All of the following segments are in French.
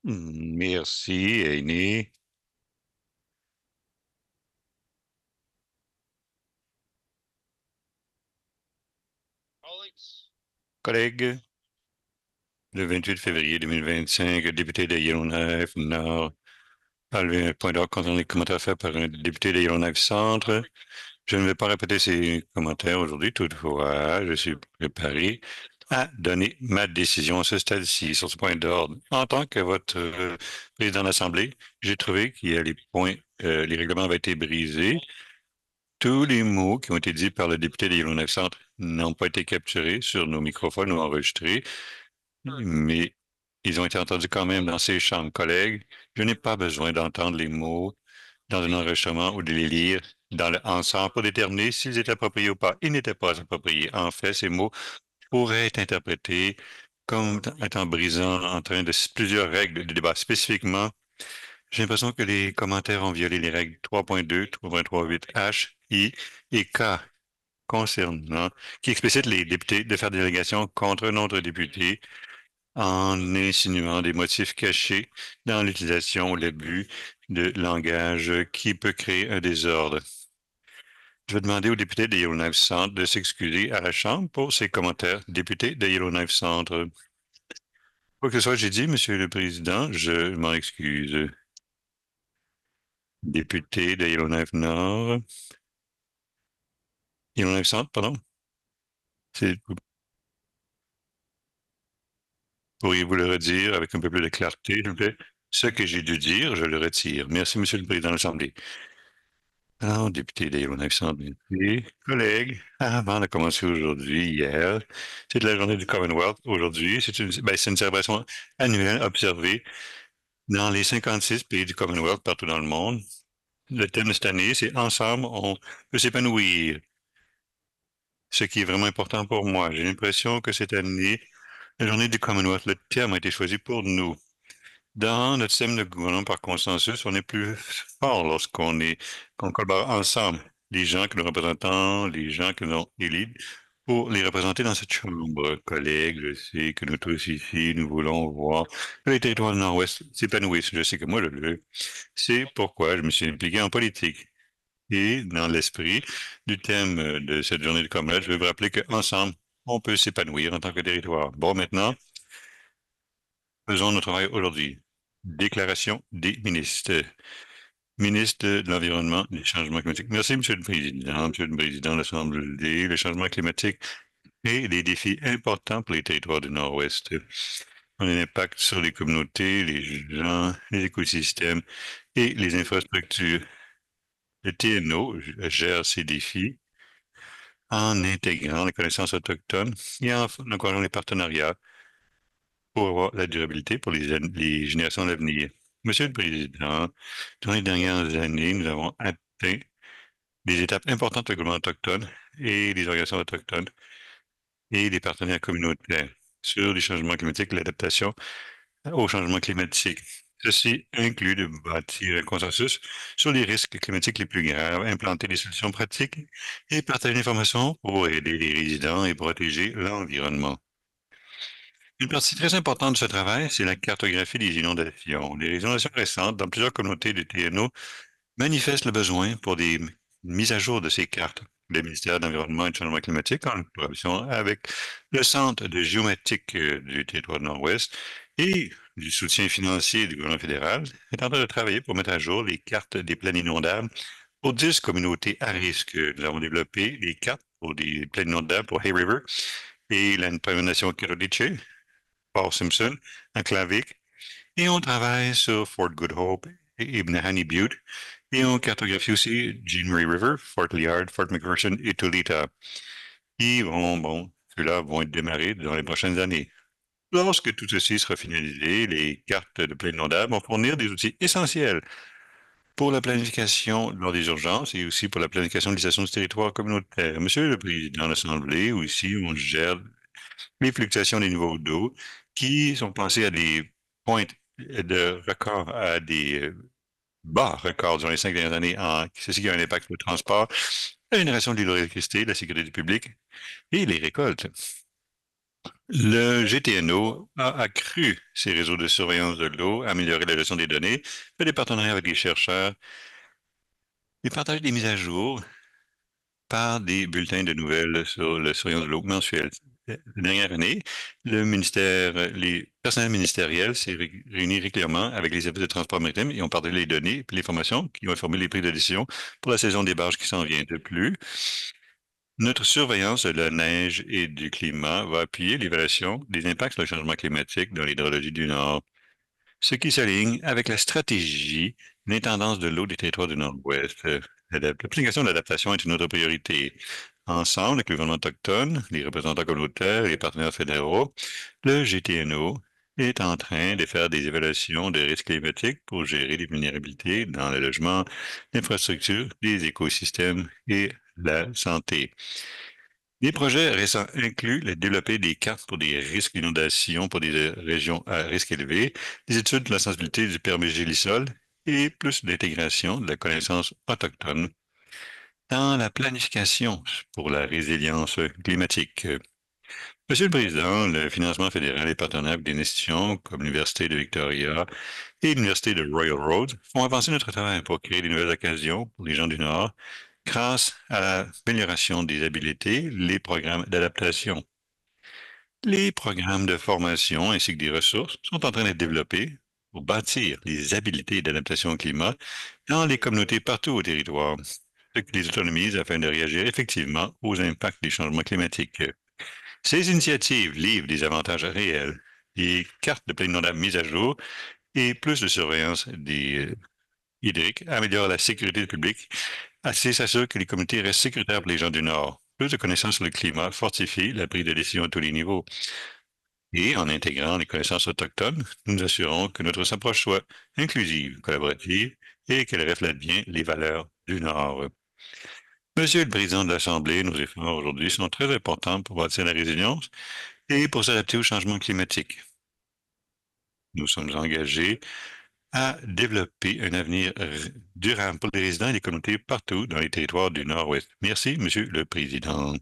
Merci, Aîné. Collègues, le 28 février 2025, le député de Yellowknife Nord a levé un point d'ordre concernant les commentaires faits par un député de Yellowknife Centre. Je ne vais pas répéter ces commentaires aujourd'hui, toutefois, je suis préparé à donner ma décision à ce stade-ci sur ce point d'ordre. En tant que votre président de l'Assemblée, j'ai trouvé qu'il y a les points, les règlements avaient été brisés. Tous les mots qui ont été dits par le député de Yellowknife Centre n'ont pas été capturés sur nos microphones ou enregistrés, mais ils ont été entendus quand même dans ces chambres. Collègues, je n'ai pas besoin d'entendre les mots dans un enregistrement ou de les lire dans le ensemble pour déterminer s'ils étaient appropriés ou pas. Ils n'étaient pas appropriés. En fait, ces mots pourraient être interprétés comme étant brisant en train de plusieurs règles de débat. Spécifiquement, j'ai l'impression que les commentaires ont violé les règles 3.2, 3.38H, I et K concernant, qui explicitent les députés de faire des allégations contre un autre député en insinuant des motifs cachés dans l'utilisation ou l'abus de langage qui peut créer un désordre. Je vais demander au député de Yellowknife Centre de s'excuser à la Chambre pour ses commentaires. Député de Yellowknife Centre. Quoi que ce soit, j'ai dit, Monsieur le Président, je m'en excuse. Député de Yellowknife Nord. Yellowknife Centre, pardon. C'est- Pourriez-vous le redire avec un peu plus de clarté, s'il vous plaît? Ce que j'ai dû dire, je le retire. Merci, Monsieur le Président de l'Assemblée. Alors, député de Yellowknife Centre, merci. Collègues, avant de commencer aujourd'hui, hier, c'est la journée du Commonwealth. Aujourd'hui, c'est une célébration annuelle observée dans les 56 pays du Commonwealth partout dans le monde. Le thème de cette année, c'est Ensemble, on peut s'épanouir. Ce qui est vraiment important pour moi. J'ai l'impression que cette année, la journée du Commonwealth, le terme a été choisi pour nous. Dans notre système de gouvernement par consensus, on est plus fort qu'on collabore ensemble. Les gens que nous représentons, les gens que nous élus, pour les représenter dans cette chambre. Collègues, je sais que nous tous ici, nous voulons voir que les territoires du Nord-Ouest s'épanouissent. Je sais que moi, je le veux. C'est pourquoi je me suis impliqué en politique. Et dans l'esprit du thème de cette journée de Commonwealth, je veux vous rappeler qu'ensemble, on peut s'épanouir en tant que territoire. Bon, maintenant, faisons notre travail aujourd'hui. Déclaration des ministres. Ministre de l'Environnement et des Changements climatiques. Merci, Monsieur le Président. Monsieur le Président de l'Assemblée, le changement climatique et les défis importants pour les territoires du Nord-Ouest. On a un impact sur les communautés, les gens, les écosystèmes et les infrastructures. Le TNO gère ces défis en intégrant les connaissances autochtones et en encourageant les partenariats pour avoir la durabilité pour les générations à venir. Monsieur le Président, dans les dernières années, nous avons atteint des étapes importantes avec le gouvernement autochtone et les organisations autochtones et les partenaires communautaires sur les changements climatiques et l'adaptation au changement climatique. Ceci inclut de bâtir un consensus sur les risques climatiques les plus graves, implanter des solutions pratiques et partager l'information pour aider les résidents et protéger l'environnement. Une partie très importante de ce travail, c'est la cartographie des inondations. Les inondations récentes dans plusieurs communautés de TNO manifestent le besoin pour des mises à jour de ces cartes. Le ministère de l'Environnement et du Changement climatique, en collaboration avec le Centre de géomatique du territoire nord-ouest et du soutien financier du gouvernement fédéral, est en train de travailler pour mettre à jour les cartes des plaines inondables pour 10 communautés à risque. Nous avons développé les cartes pour des plaines inondables pour Hay River et la Première Nation Kirodiche, Paul Simpson, Enclavic, et on travaille sur Fort Good Hope et Ibn Butte, et on cartographie aussi Jean Marie River, Fort Liard, Fort McPherson et Tulita, qui ceux-là vont être démarrés dans les prochaines années. Lorsque tout ceci sera finalisé, les cartes de plaine inondable vont fournir des outils essentiels pour la planification lors des urgences et aussi pour la planification de l'utilisation du territoire communautaire. Monsieur le Président de l'Assemblée, ici, on gère les fluctuations des niveaux d'eau qui sont passées à des pointes de record, à des bas records durant les 5 dernières années, ceci qui a un impact sur le transport, la génération de l'hydroélectricité, la sécurité publique et les récoltes. Le GTNO a accru ses réseaux de surveillance de l'eau, amélioré la gestion des données, fait des partenariats avec les chercheurs et partage des mises à jour par des bulletins de nouvelles sur la surveillance de l'eau mensuelle. La dernière année, les personnels ministériels s'est réunis régulièrement avec les services de transport maritime et ont partagé les données et les formations qui ont informé les prises de décision pour la saison des barges qui s'en vient. De plus, notre surveillance de la neige et du climat va appuyer l'évaluation des impacts sur le changement climatique dans l'hydrologie du Nord, ce qui s'aligne avec la stratégie d'intendance de l'eau des territoires du Nord-Ouest. L'application de l'adaptation est une autre priorité. Ensemble, avec le gouvernement autochtone, les représentants communautaires et les partenaires fédéraux, le GTNO est en train de faire des évaluations de risques climatiques pour gérer les vulnérabilités dans le logement, l'infrastructure, les écosystèmes et la santé. Les projets récents incluent le développer des cartes pour des risques d'inondation pour des régions à risque élevé, des études de la sensibilité du permégélisol et plus d'intégration de la connaissance autochtone dans la planification pour la résilience climatique. Monsieur le Président, le financement fédéral est partenaire avec des institutions comme l'Université de Victoria et l'Université de Royal Road font avancer notre travail pour créer de nouvelles occasions pour les gens du Nord grâce à l'amélioration des habiletés, les programmes d'adaptation. Les programmes de formation ainsi que des ressources sont en train d'être développés pour bâtir les habiletés d'adaptation au climat dans les communautés partout au territoire, ce qui les autonomise afin de réagir effectivement aux impacts des changements climatiques. Ces initiatives livrent des avantages réels, des cartes de pleine inondable mises à jour et plus de surveillance des hydriques améliorent la sécurité publique, ainsi s'assure que les communautés restent sécuritaires pour les gens du Nord. Plus de connaissances sur le climat fortifie la prise de décision à tous les niveaux. Et en intégrant les connaissances autochtones, nous assurons que notre approche soit inclusive, collaborative et qu'elle reflète bien les valeurs du Nord. Monsieur le Président de l'Assemblée, nos efforts aujourd'hui sont très importants pour bâtir la résilience et pour s'adapter au changement climatique. Nous sommes engagés à développer un avenir durable pour les résidents et les communautés partout dans les territoires du Nord-Ouest. Merci, Monsieur le Président.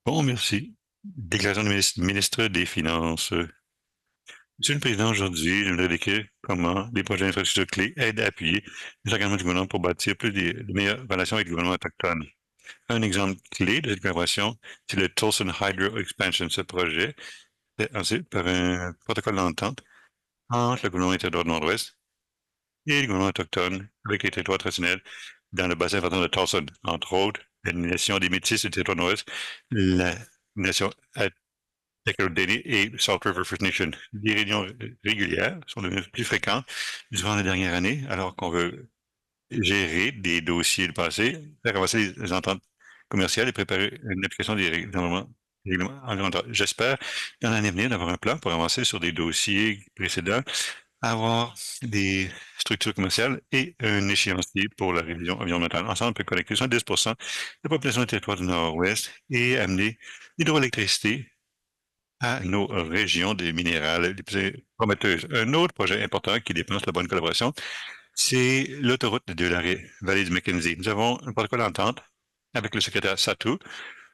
Bon, merci. Déclaration du ministre des Finances. Monsieur le Président, aujourd'hui, je voudrais décrire comment les projets d'infrastructure clés aident à appuyer les engagements du gouvernement pour bâtir de meilleures relations avec le gouvernement autochtone. Un exemple clé de cette collaboration, c'est le Tolson Hydro Expansion. Ce projet est lancé par un protocole d'entente entre le gouvernement territoire du Nord-Ouest et le gouvernement autochtone avec les territoires traditionnels dans le bassin versant de Tolson, entre autres la nation des Métis du territoire nord-ouest, la nation Atikokan et Salt River First Nation. Les réunions régulières sont devenues plus fréquentes durant la dernière année, alors qu'on veut gérer des dossiers du passé, faire avancer les ententes commerciales et préparer une application des règlements environnementaux. J'espère, dans l'année à venir, d'avoir un plan pour avancer sur des dossiers précédents, avoir des structures commerciales et un échéancier pour la révision environnementale. Ensemble, on peut collecter 70 de la population du territoire du Nord-Ouest et amener l'hydroélectricité à nos régions des minérales les plus prometteuses. Un autre projet important qui dépense la bonne collaboration, c'est l'autoroute de la vallée du Mackenzie. Nous avons un protocole d'entente avec le secrétaire Satou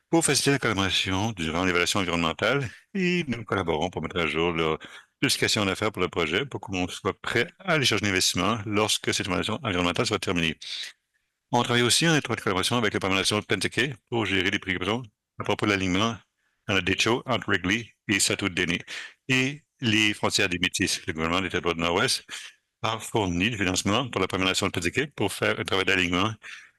pour faciliter la collaboration durant l'évaluation environnementale et nous collaborons pour mettre à jour la justification d'affaires pour le projet pour qu'on soit prêt à aller chercher l'investissement lorsque cette évaluation environnementale sera terminée. On travaille aussi en étroite collaboration avec la Nation de Penticay pour gérer les préoccupations à propos de l'alignement dans le décho entre Wrigley et Sato-Dene et les frontières des Métis. Le gouvernement des territoires du Nord-Ouest a fourni du financement pour la Nation de Penticay pour faire un travail d'alignement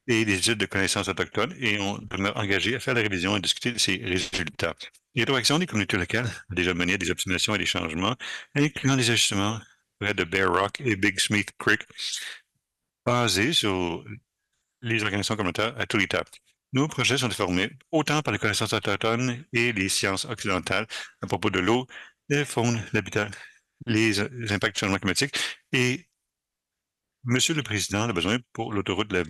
et des études de connaissances autochtones et on est engagé à faire la révision et discuter de ces résultats. L'hydroaction des communautés locales a déjà mené à des optimisations et des changements, incluant des ajustements près de Bear Rock et Big Smith Creek, basés sur les organisations communautaires à tous les étapes. Nos projets sont informés autant par les connaissances autochtones et les sciences occidentales à propos de l'eau, la faune, l'habitat, les impacts du changement climatique et Monsieur le Président, le besoin pour l'autoroute de la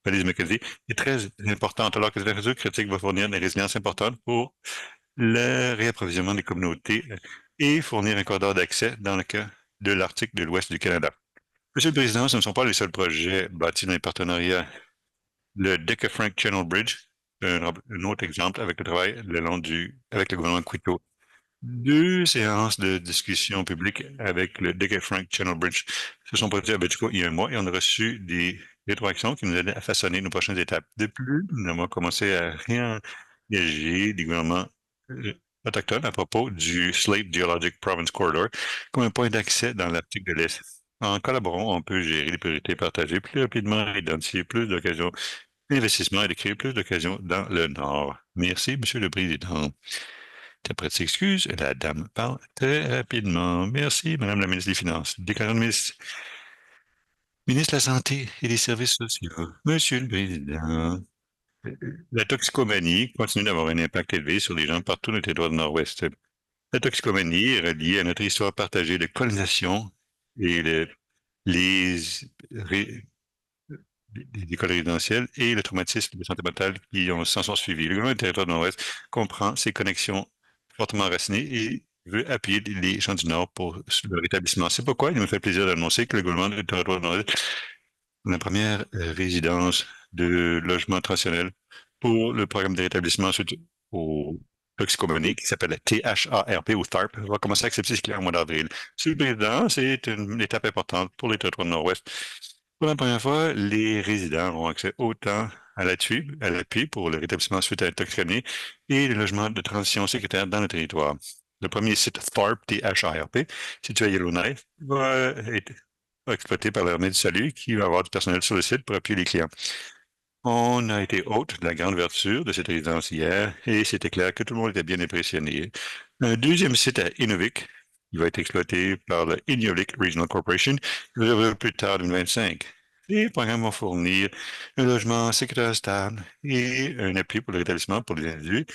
vallée du Mackenzie est très importante, alors que cette infrastructure critique va fournir des résiliences importantes pour le réapprovisionnement des communautés et fournir un corridor d'accès dans le cas de l'Arctique de l'Ouest du Canada. Monsieur le Président, ce ne sont pas les seuls projets bâtis dans les partenariats. Le Decker Frank Channel Bridge, un autre exemple avec le travail avec le gouvernement Quito. Deux séances de discussion publique avec le Dick et Frank Channel Bridge se sont produites à Betchco il y a un mois et on a reçu des rétroactions qui nous aidaient à façonner nos prochaines étapes. De plus, nous avons commencé à réengager des gouvernements euh, autochtones à propos du Slate Geologic Province Corridor comme un point d'accès dans l'Arctique de l'Est. En collaborant, on peut gérer les priorités partagées plus rapidement, identifier plus d'occasions d'investissement et de créer plus d'occasions dans le Nord. Merci, Monsieur le Président. Après s'excuse, la dame parle très rapidement. Merci, Madame la ministre des Finances. Déclarant le ministre de la Santé et des Services sociaux. Monsieur le Président, la toxicomanie continue d'avoir un impact élevé sur les gens partout dans le territoire du Nord-Ouest. La toxicomanie est reliée à notre histoire partagée de colonisation et les, des écoles résidentielles et le traumatisme de santé mentale qui s'en sont suivis. Le gouvernement du territoire du Nord-Ouest comprend ces connexions fortement enracinées et veut appuyer les gens du Nord pour leur rétablissement. C'est pourquoi il me fait plaisir d'annoncer que le gouvernement du territoire du Nord-Ouest la première résidence de logement traditionnel pour le programme de rétablissement suite au toxicomanie qui s'appelle THARP ou THARP va commencer à accepter ce clients au mois d'avril. Monsieur le Président, c'est une étape importante pour les territoires du Nord-Ouest. Pour la première fois, les résidents auront accès autant à l'appui pour le rétablissement suite à la toxicomanie et le logement de transition sécuritaire dans le territoire. Le premier site THARP, T-H-A-R-P, situé à Yellowknife, va être exploité par l'Armée du Salut qui va avoir du personnel sur le site pour appuyer les clients. On a été hôte de la grande ouverture de cette résidence hier et c'était clair que tout le monde était bien impressionné. Un deuxième site à Inuvik qui va être exploité par le Inuvik Regional Corporation plus tard en 2025. Les programmes vont fournir un logement sécuritaire stable et un appui pour le rétablissement pour les individus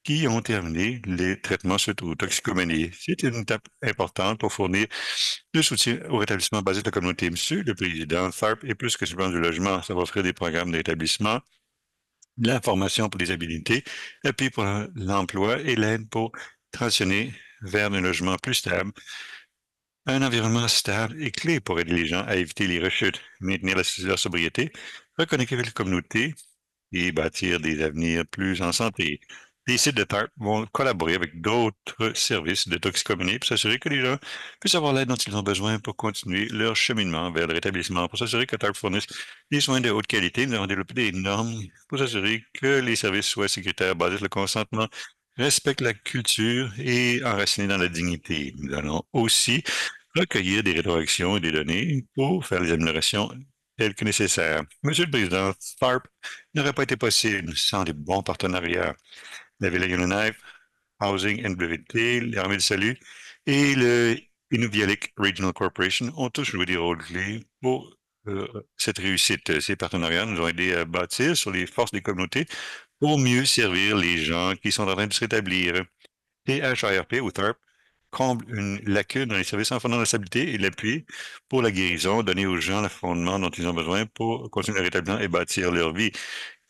qui ont terminé les traitements suite aux toxicomanies. C'est une étape importante pour fournir le soutien au rétablissement basé de la communauté. Monsieur le Président, THARP est plus que simplement du logement. Ça va offrir des programmes de rétablissement, de la formation pour les habilités, l'appui pour l'emploi et l'aide pour transitionner vers un logement plus stable. Un environnement stable est clé pour aider les gens à éviter les rechutes, maintenir la sobriété, reconnecter avec la communauté et bâtir des avenirs plus en santé. Les sites de TARP vont collaborer avec d'autres services de toxicomanie pour s'assurer que les gens puissent avoir l'aide dont ils ont besoin pour continuer leur cheminement vers le rétablissement. Pour s'assurer que TARP fournisse des soins de haute qualité, nous avons développé des normes pour s'assurer que les services soient sécuritaires, basés sur le consentement, respectent la culture et enracinés dans la dignité. Nous allons aussi recueillir des rétroactions et des données pour faire les améliorations telles que nécessaires. Monsieur le Président, TARP n'aurait pas été possible sans des bons partenariats. La Ville de Yellowknife, Housing NWT, l'Armée du Salut et le Inuvik Regional Corporation ont tous joué des rôles clés pour cette réussite. Ces partenariats nous ont aidés à bâtir sur les forces des communautés pour mieux servir les gens qui sont en train de se rétablir. THARP ou THARP comble une lacune dans les services en fondant la stabilité et l'appui pour la guérison, donner aux gens le fondement dont ils ont besoin pour continuer le rétablissement et bâtir leur vie.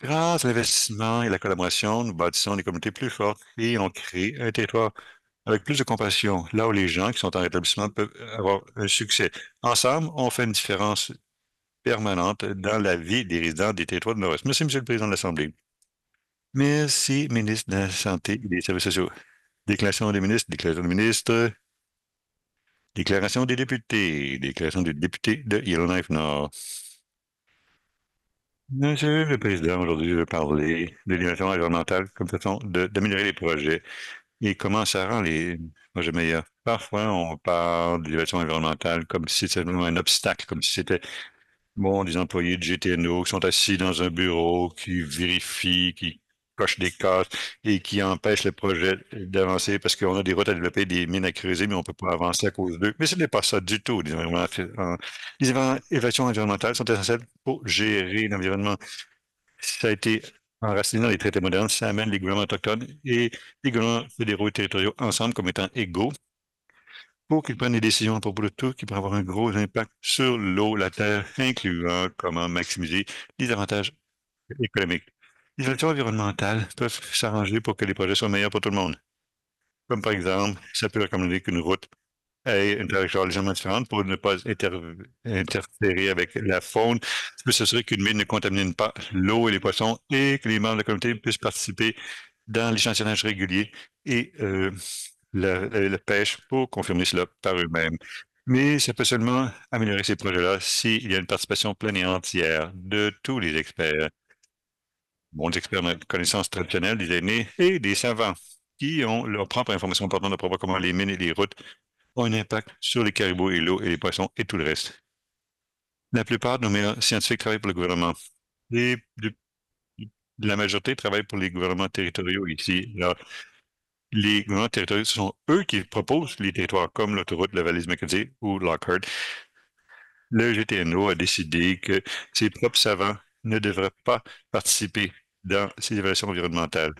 Grâce à l'investissement et la collaboration, nous bâtissons des communautés plus fortes et on crée un territoire avec plus de compassion, là où les gens qui sont en rétablissement peuvent avoir un succès. Ensemble, on fait une différence permanente dans la vie des résidents des territoires de Nord-Ouest. Merci, Monsieur le Président de l'Assemblée. Merci, ministre de la Santé et des Services sociaux. Déclaration des ministres, déclaration des députés de Yellowknife Nord. Monsieur le Président, aujourd'hui, je vais parler de l'innovation environnementale comme façon d'améliorer les projets et comment ça rend les projets meilleurs. Parfois, on parle de l'innovation environnementale comme si c'était un obstacle, comme si c'était bon, des employés de GTNO qui sont assis dans un bureau, qui vérifient, qui cochent des cases et qui empêchent le projet d'avancer parce qu'on a des routes à développer, des mines à creuser, mais on ne peut pas avancer à cause d'eux. Mais ce n'est pas ça du tout. Les évaluations environnementales sont essentielles pour gérer l'environnement. Ça a été enraciné dans les traités modernes. Ça amène les gouvernements autochtones et les gouvernements fédéraux et territoriaux ensemble comme étant égaux pour qu'ils prennent des décisions à propos de tout qui pourraient avoir un gros impact sur l'eau, la terre, incluant comment maximiser les avantages économiques. Les solutions environnementales peuvent s'arranger pour que les projets soient meilleurs pour tout le monde. Comme par exemple, ça peut recommander qu'une route ait une trajectoire légèrement différente pour ne pas interférer avec la faune. Ça peut s'assurer qu'une mine ne contamine pas l'eau et les poissons et que les membres de la communauté puissent participer dans l'échantillonnage régulier et la pêche pour confirmer cela par eux-mêmes. Mais ça peut seulement améliorer ces projets-là s'il y a une participation pleine et entière de tous les experts, bons experts de connaissances traditionnelles, des aînés et des savants qui ont leur propre information importante à propos de comment les mines et les routes ont un impact sur les caribous et l'eau et les poissons et tout le reste. La plupart de nos meilleurs scientifiques travaillent pour le gouvernement et la majorité travaille pour les gouvernements territoriaux ici. Alors, les gouvernements territoriaux, ce sont eux qui proposent les territoires comme l'autoroute de la Vallée du Mackenzie ou Lockhart. Le GTNO a décidé que ses propres savants ne devraient pas participer dans ces évaluations environnementales.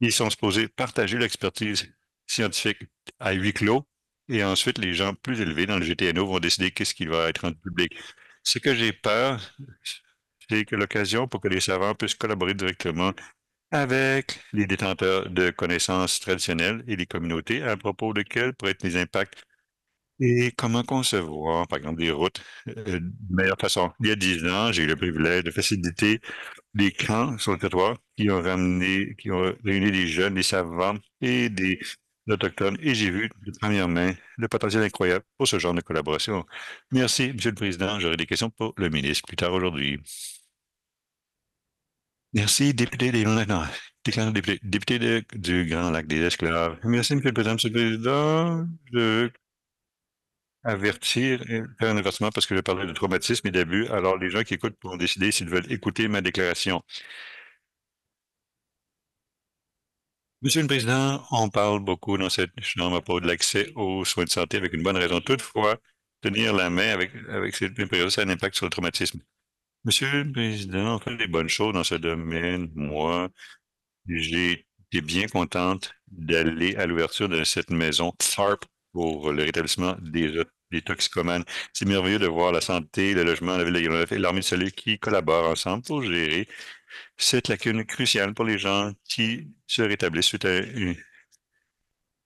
Ils sont supposés partager l'expertise scientifique à huis clos et ensuite les gens plus élevés dans le GTNO vont décider qu'est-ce qui va être rendu public. Ce que j'ai peur, c'est que l'occasion pour que les savants puissent collaborer directement avec les détenteurs de connaissances traditionnelles et les communautés à propos de quels pourraient être les impacts et comment concevoir, par exemple, des routes de meilleure façon. Il y a 10 ans, j'ai eu le privilège de faciliter des camps sur le territoire qui ont réuni des jeunes, des savants et des autochtones. Et j'ai vu de première main le potentiel incroyable pour ce genre de collaboration. Merci, Monsieur le Président. J'aurai des questions pour le ministre plus tard aujourd'hui. Merci, député des non, déclarant député du Grand Lac des Esclaves. Merci, Monsieur le Président. Monsieur le Président, je veux avertir, faire un avertissement parce que je parlais de traumatisme et d'abus. Alors, les gens qui écoutent pourront décider s'ils veulent écouter ma déclaration. Monsieur le Président, on parle beaucoup dans cette chambre à propos de l'accès aux soins de santé avec une bonne raison. Toutefois, tenir la main avec cette période, ça a un impact sur le traumatisme. Monsieur le Président, on fait des bonnes choses dans ce domaine. Moi, j'ai été bien contente d'aller à l'ouverture de cette maison THARP pour le rétablissement des toxicomanes. C'est merveilleux de voir la santé, le logement, la ville de Yellowknife et l'armée de salut qui collaborent ensemble pour gérer cette lacune cruciale pour les gens qui se rétablissent suite à une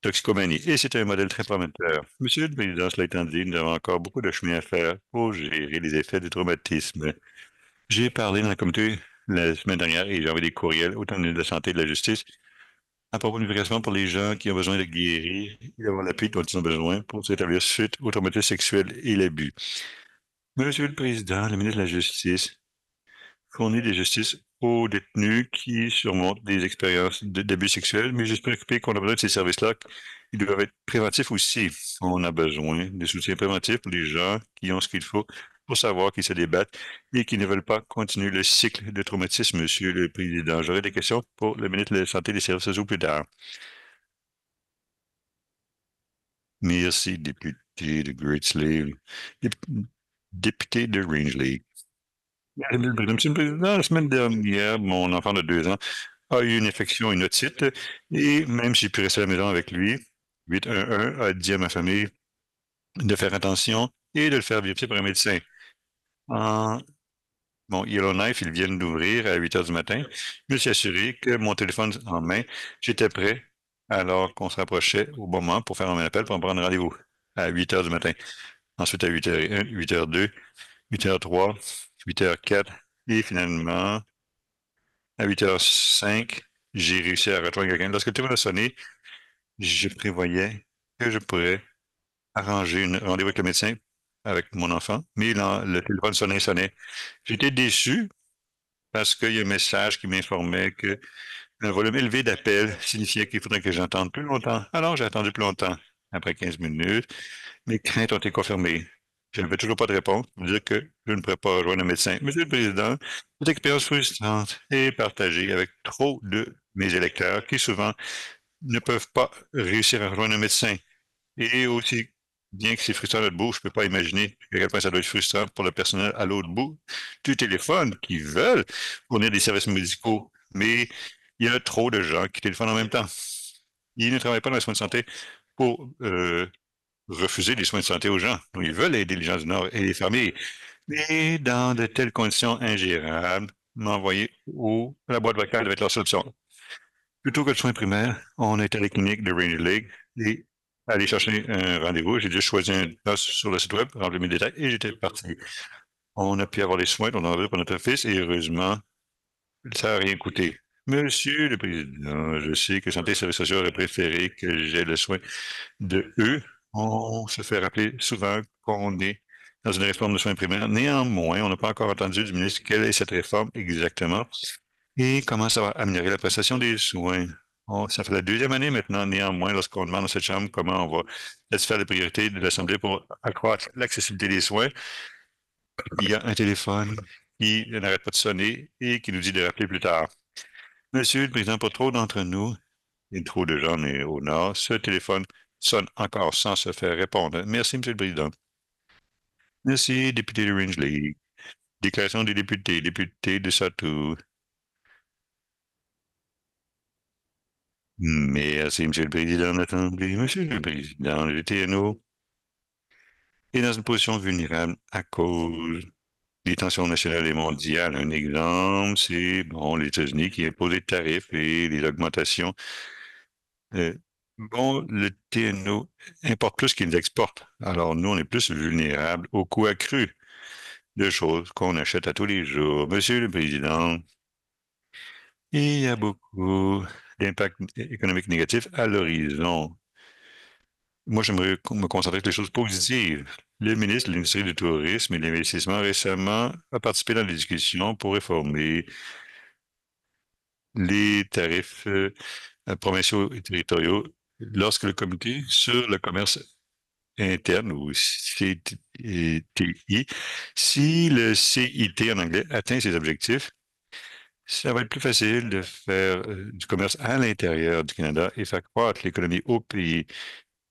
toxicomanie. Et c'est un modèle très prometteur. Monsieur le Président, cela étant dit, nous avons encore beaucoup de chemin à faire pour gérer les effets du traumatisme. J'ai parlé dans la communauté la semaine dernière et j'ai envoyé des courriels autant de la santé et de la justice à propos d'une vérification pour les gens qui ont besoin de guérir et d'avoir l'appui dont ils ont besoin pour s'établir suite au traumatisme sexuel et l'abus. Monsieur le Président, le ministre de la Justice fournit des justices aux détenus qui surmontent des expériences d'abus sexuels, mais je suis préoccupé qu'on a besoin de ces services-là. Ils doivent être préventifs aussi. On a besoin de soutien préventif pour les gens qui ont ce qu'il faut pour savoir qu'ils se débattent et qui ne veulent pas continuer le cycle de traumatisme, Monsieur le Président. J'aurai des questions pour le ministre de la Santé et des Services sociaux plus tard. Merci, député de Great Slave. Député de Rangeley. Monsieur le Président, la semaine dernière, mon enfant de 2 ans a eu une infection, une otite, et même si j'ai pu rester à la maison avec lui, 811 a dit à ma famille de faire attention et de le faire vérifier par un médecin. En, bon, Yellowknife, ils viennent d'ouvrir à 8 heures du matin. Je me suis assuré que mon téléphone en main, j'étais prêt alors qu'on se rapprochait au bon moment pour faire un appel pour prendre rendez-vous à 8 heures du matin. Ensuite à 8h01, 8h02, 8h03, 8h04 et finalement à 8h05, j'ai réussi à rejoindre quelqu'un. Lorsque le téléphone a sonné, je prévoyais que je pourrais arranger un rendez-vous avec le médecin avec mon enfant, mais le téléphone sonnait. J'étais déçu parce qu'il y a un message qui m'informait que un volume élevé d'appels signifiait qu'il faudrait que j'attende plus longtemps. Alors, j'ai attendu plus longtemps. Après 15 minutes, mes craintes ont été confirmées. Je n'avais toujours pas de réponse pour dire que je ne pourrais pas rejoindre un médecin. Monsieur le Président, cette expérience frustrante est partagée avec trop de mes électeurs qui souvent ne peuvent pas réussir à rejoindre un médecin. Et aussi, bien que c'est frustrant à l'autre bout, je ne peux pas imaginer à quel point ça doit être frustrant pour le personnel à l'autre bout du téléphone qui veulent fournir des services médicaux. Mais il y a trop de gens qui téléphonent en même temps. Ils ne travaillent pas dans les soins de santé pour refuser des soins de santé aux gens. Ils veulent aider les gens du Nord et les familles. Mais dans de telles conditions ingérables, m'envoyer à la boîte vocale devait être leur solution. Plutôt que le soin primaire, on est à la clinique de Ranger Lake et aller chercher un rendez-vous. J'ai juste choisi un poste sur le site web, rempli mes détails et j'étais parti. On a pu avoir les soins dont on avait pour notre fils et heureusement, ça n'a rien coûté. Monsieur le Président, je sais que Santé et Services sociaux aurait préféré que j'ai le soin de eux. On se fait rappeler souvent qu'on est dans une réforme de soins primaires. Néanmoins, on n'a pas encore entendu du ministre quelle est cette réforme exactement et comment ça va améliorer la prestation des soins. Ça fait la deuxième année maintenant, néanmoins, lorsqu'on demande à cette Chambre comment on va satisfaire les priorités de l'Assemblée pour accroître l'accessibilité des soins, il y a un téléphone qui n'arrête pas de sonner et qui nous dit de rappeler plus tard. Monsieur le Président, pour trop d'entre nous et trop de gens au Nord, ce téléphone sonne encore sans se faire répondre. Merci, Monsieur le Président. Merci, député de Rangeley. Déclaration des députés, député de Satou. Merci, Monsieur le Président de l'Assemblée. Monsieur le Président, le TNO est dans une position vulnérable à cause des tensions nationales et mondiales. Un exemple, c'est bon, les États-Unis qui imposent des tarifs et les augmentations. Euh, le TNO importe plus qu'il exporte. Alors, nous, on est plus vulnérables aux coûts accrus de choses qu'on achète à tous les jours. Monsieur le Président, il y a beaucoup d'impacts économiques négatifs à l'horizon. Moi, j'aimerais me concentrer sur les choses positives. Le ministre de l'Industrie du Tourisme et de l'Investissement récemment a participé dans des discussions pour réformer les tarifs provinciaux et territoriaux lorsque le comité sur le commerce interne ou CTI, si le CIT en anglais atteint ses objectifs, ça va être plus facile de faire du commerce à l'intérieur du Canada et faire croître l'économie au pays.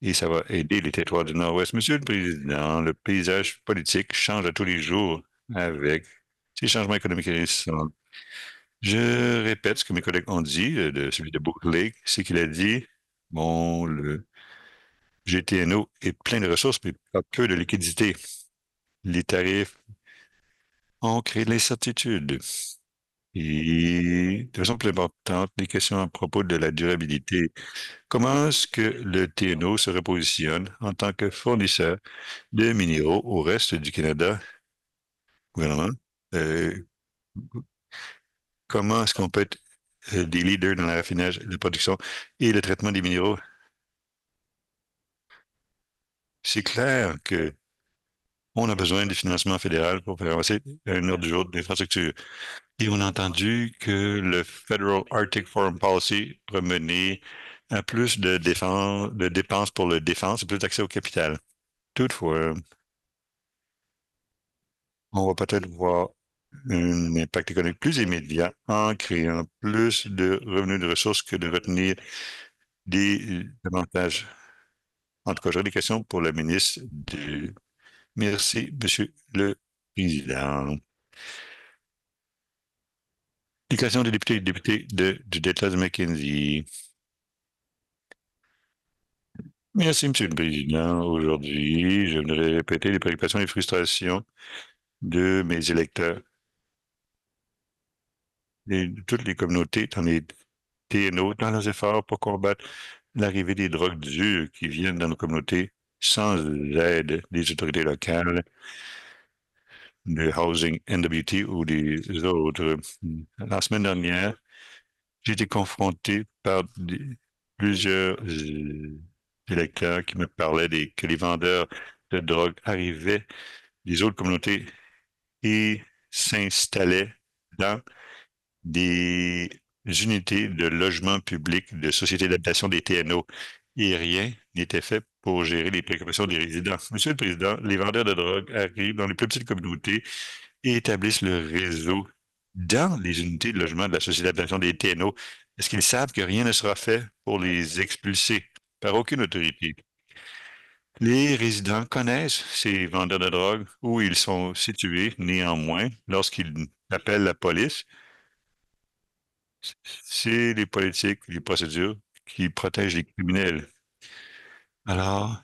Et ça va aider les territoires du Nord-Ouest. Monsieur le Président, le paysage politique change à tous les jours avec ces changements économiques récents. Je répète ce que mes collègues ont dit, de celui de Book Lake, c'est qu'il a dit, bon, le GTNO est plein de ressources, mais pas peu de liquidités. Les tarifs ont créé de l'incertitude. Et de façon plus importante, les questions à propos de la durabilité. Comment est-ce que le TNO se repositionne en tant que fournisseur de minéraux au reste du Canada, gouvernement? Euh, comment est-ce qu'on peut être des leaders dans le raffinage, la production et le traitement des minéraux? C'est clair que on a besoin de financement fédéral pour faire avancer un ordre du jour d'infrastructure. Et on a entendu que le Federal Arctic Foreign Policy va mener à plus de dépenses pour la défense et plus d'accès au capital. Toutefois, on va peut-être voir un impact économique plus immédiat en créant plus de revenus de ressources que de retenir des avantages. En tout cas, j'aurais des questions pour la ministre du... Merci, Monsieur le Président. Déclaration des députés et députés du Delta de Mackenzie. Merci, Monsieur le Président. Aujourd'hui, je voudrais répéter les préoccupations et les frustrations de mes électeurs et de toutes les communautés dans les TNO dans leurs efforts pour combattre l'arrivée des drogues dures qui viennent dans nos communautés sans l'aide des autorités locales, de Housing NWT ou des autres. La semaine dernière, j'ai été confronté par plusieurs électeurs qui me parlaient que les vendeurs de drogue arrivaient des autres communautés et s'installaient dans des unités de logement public de sociétés d'habitation des TNO et rien n'était fait pour gérer les préoccupations des résidents. Monsieur le Président, les vendeurs de drogue arrivent dans les plus petites communautés et établissent le réseau dans les unités de logement de la société d'habitation des TNO. Est-ce qu'ils savent que rien ne sera fait pour les expulser par aucune autorité? Les résidents connaissent ces vendeurs de drogue, où ils sont situés. Néanmoins, lorsqu'ils appellent la police, c'est les politiques, les procédures qui protègent les criminels. Alors,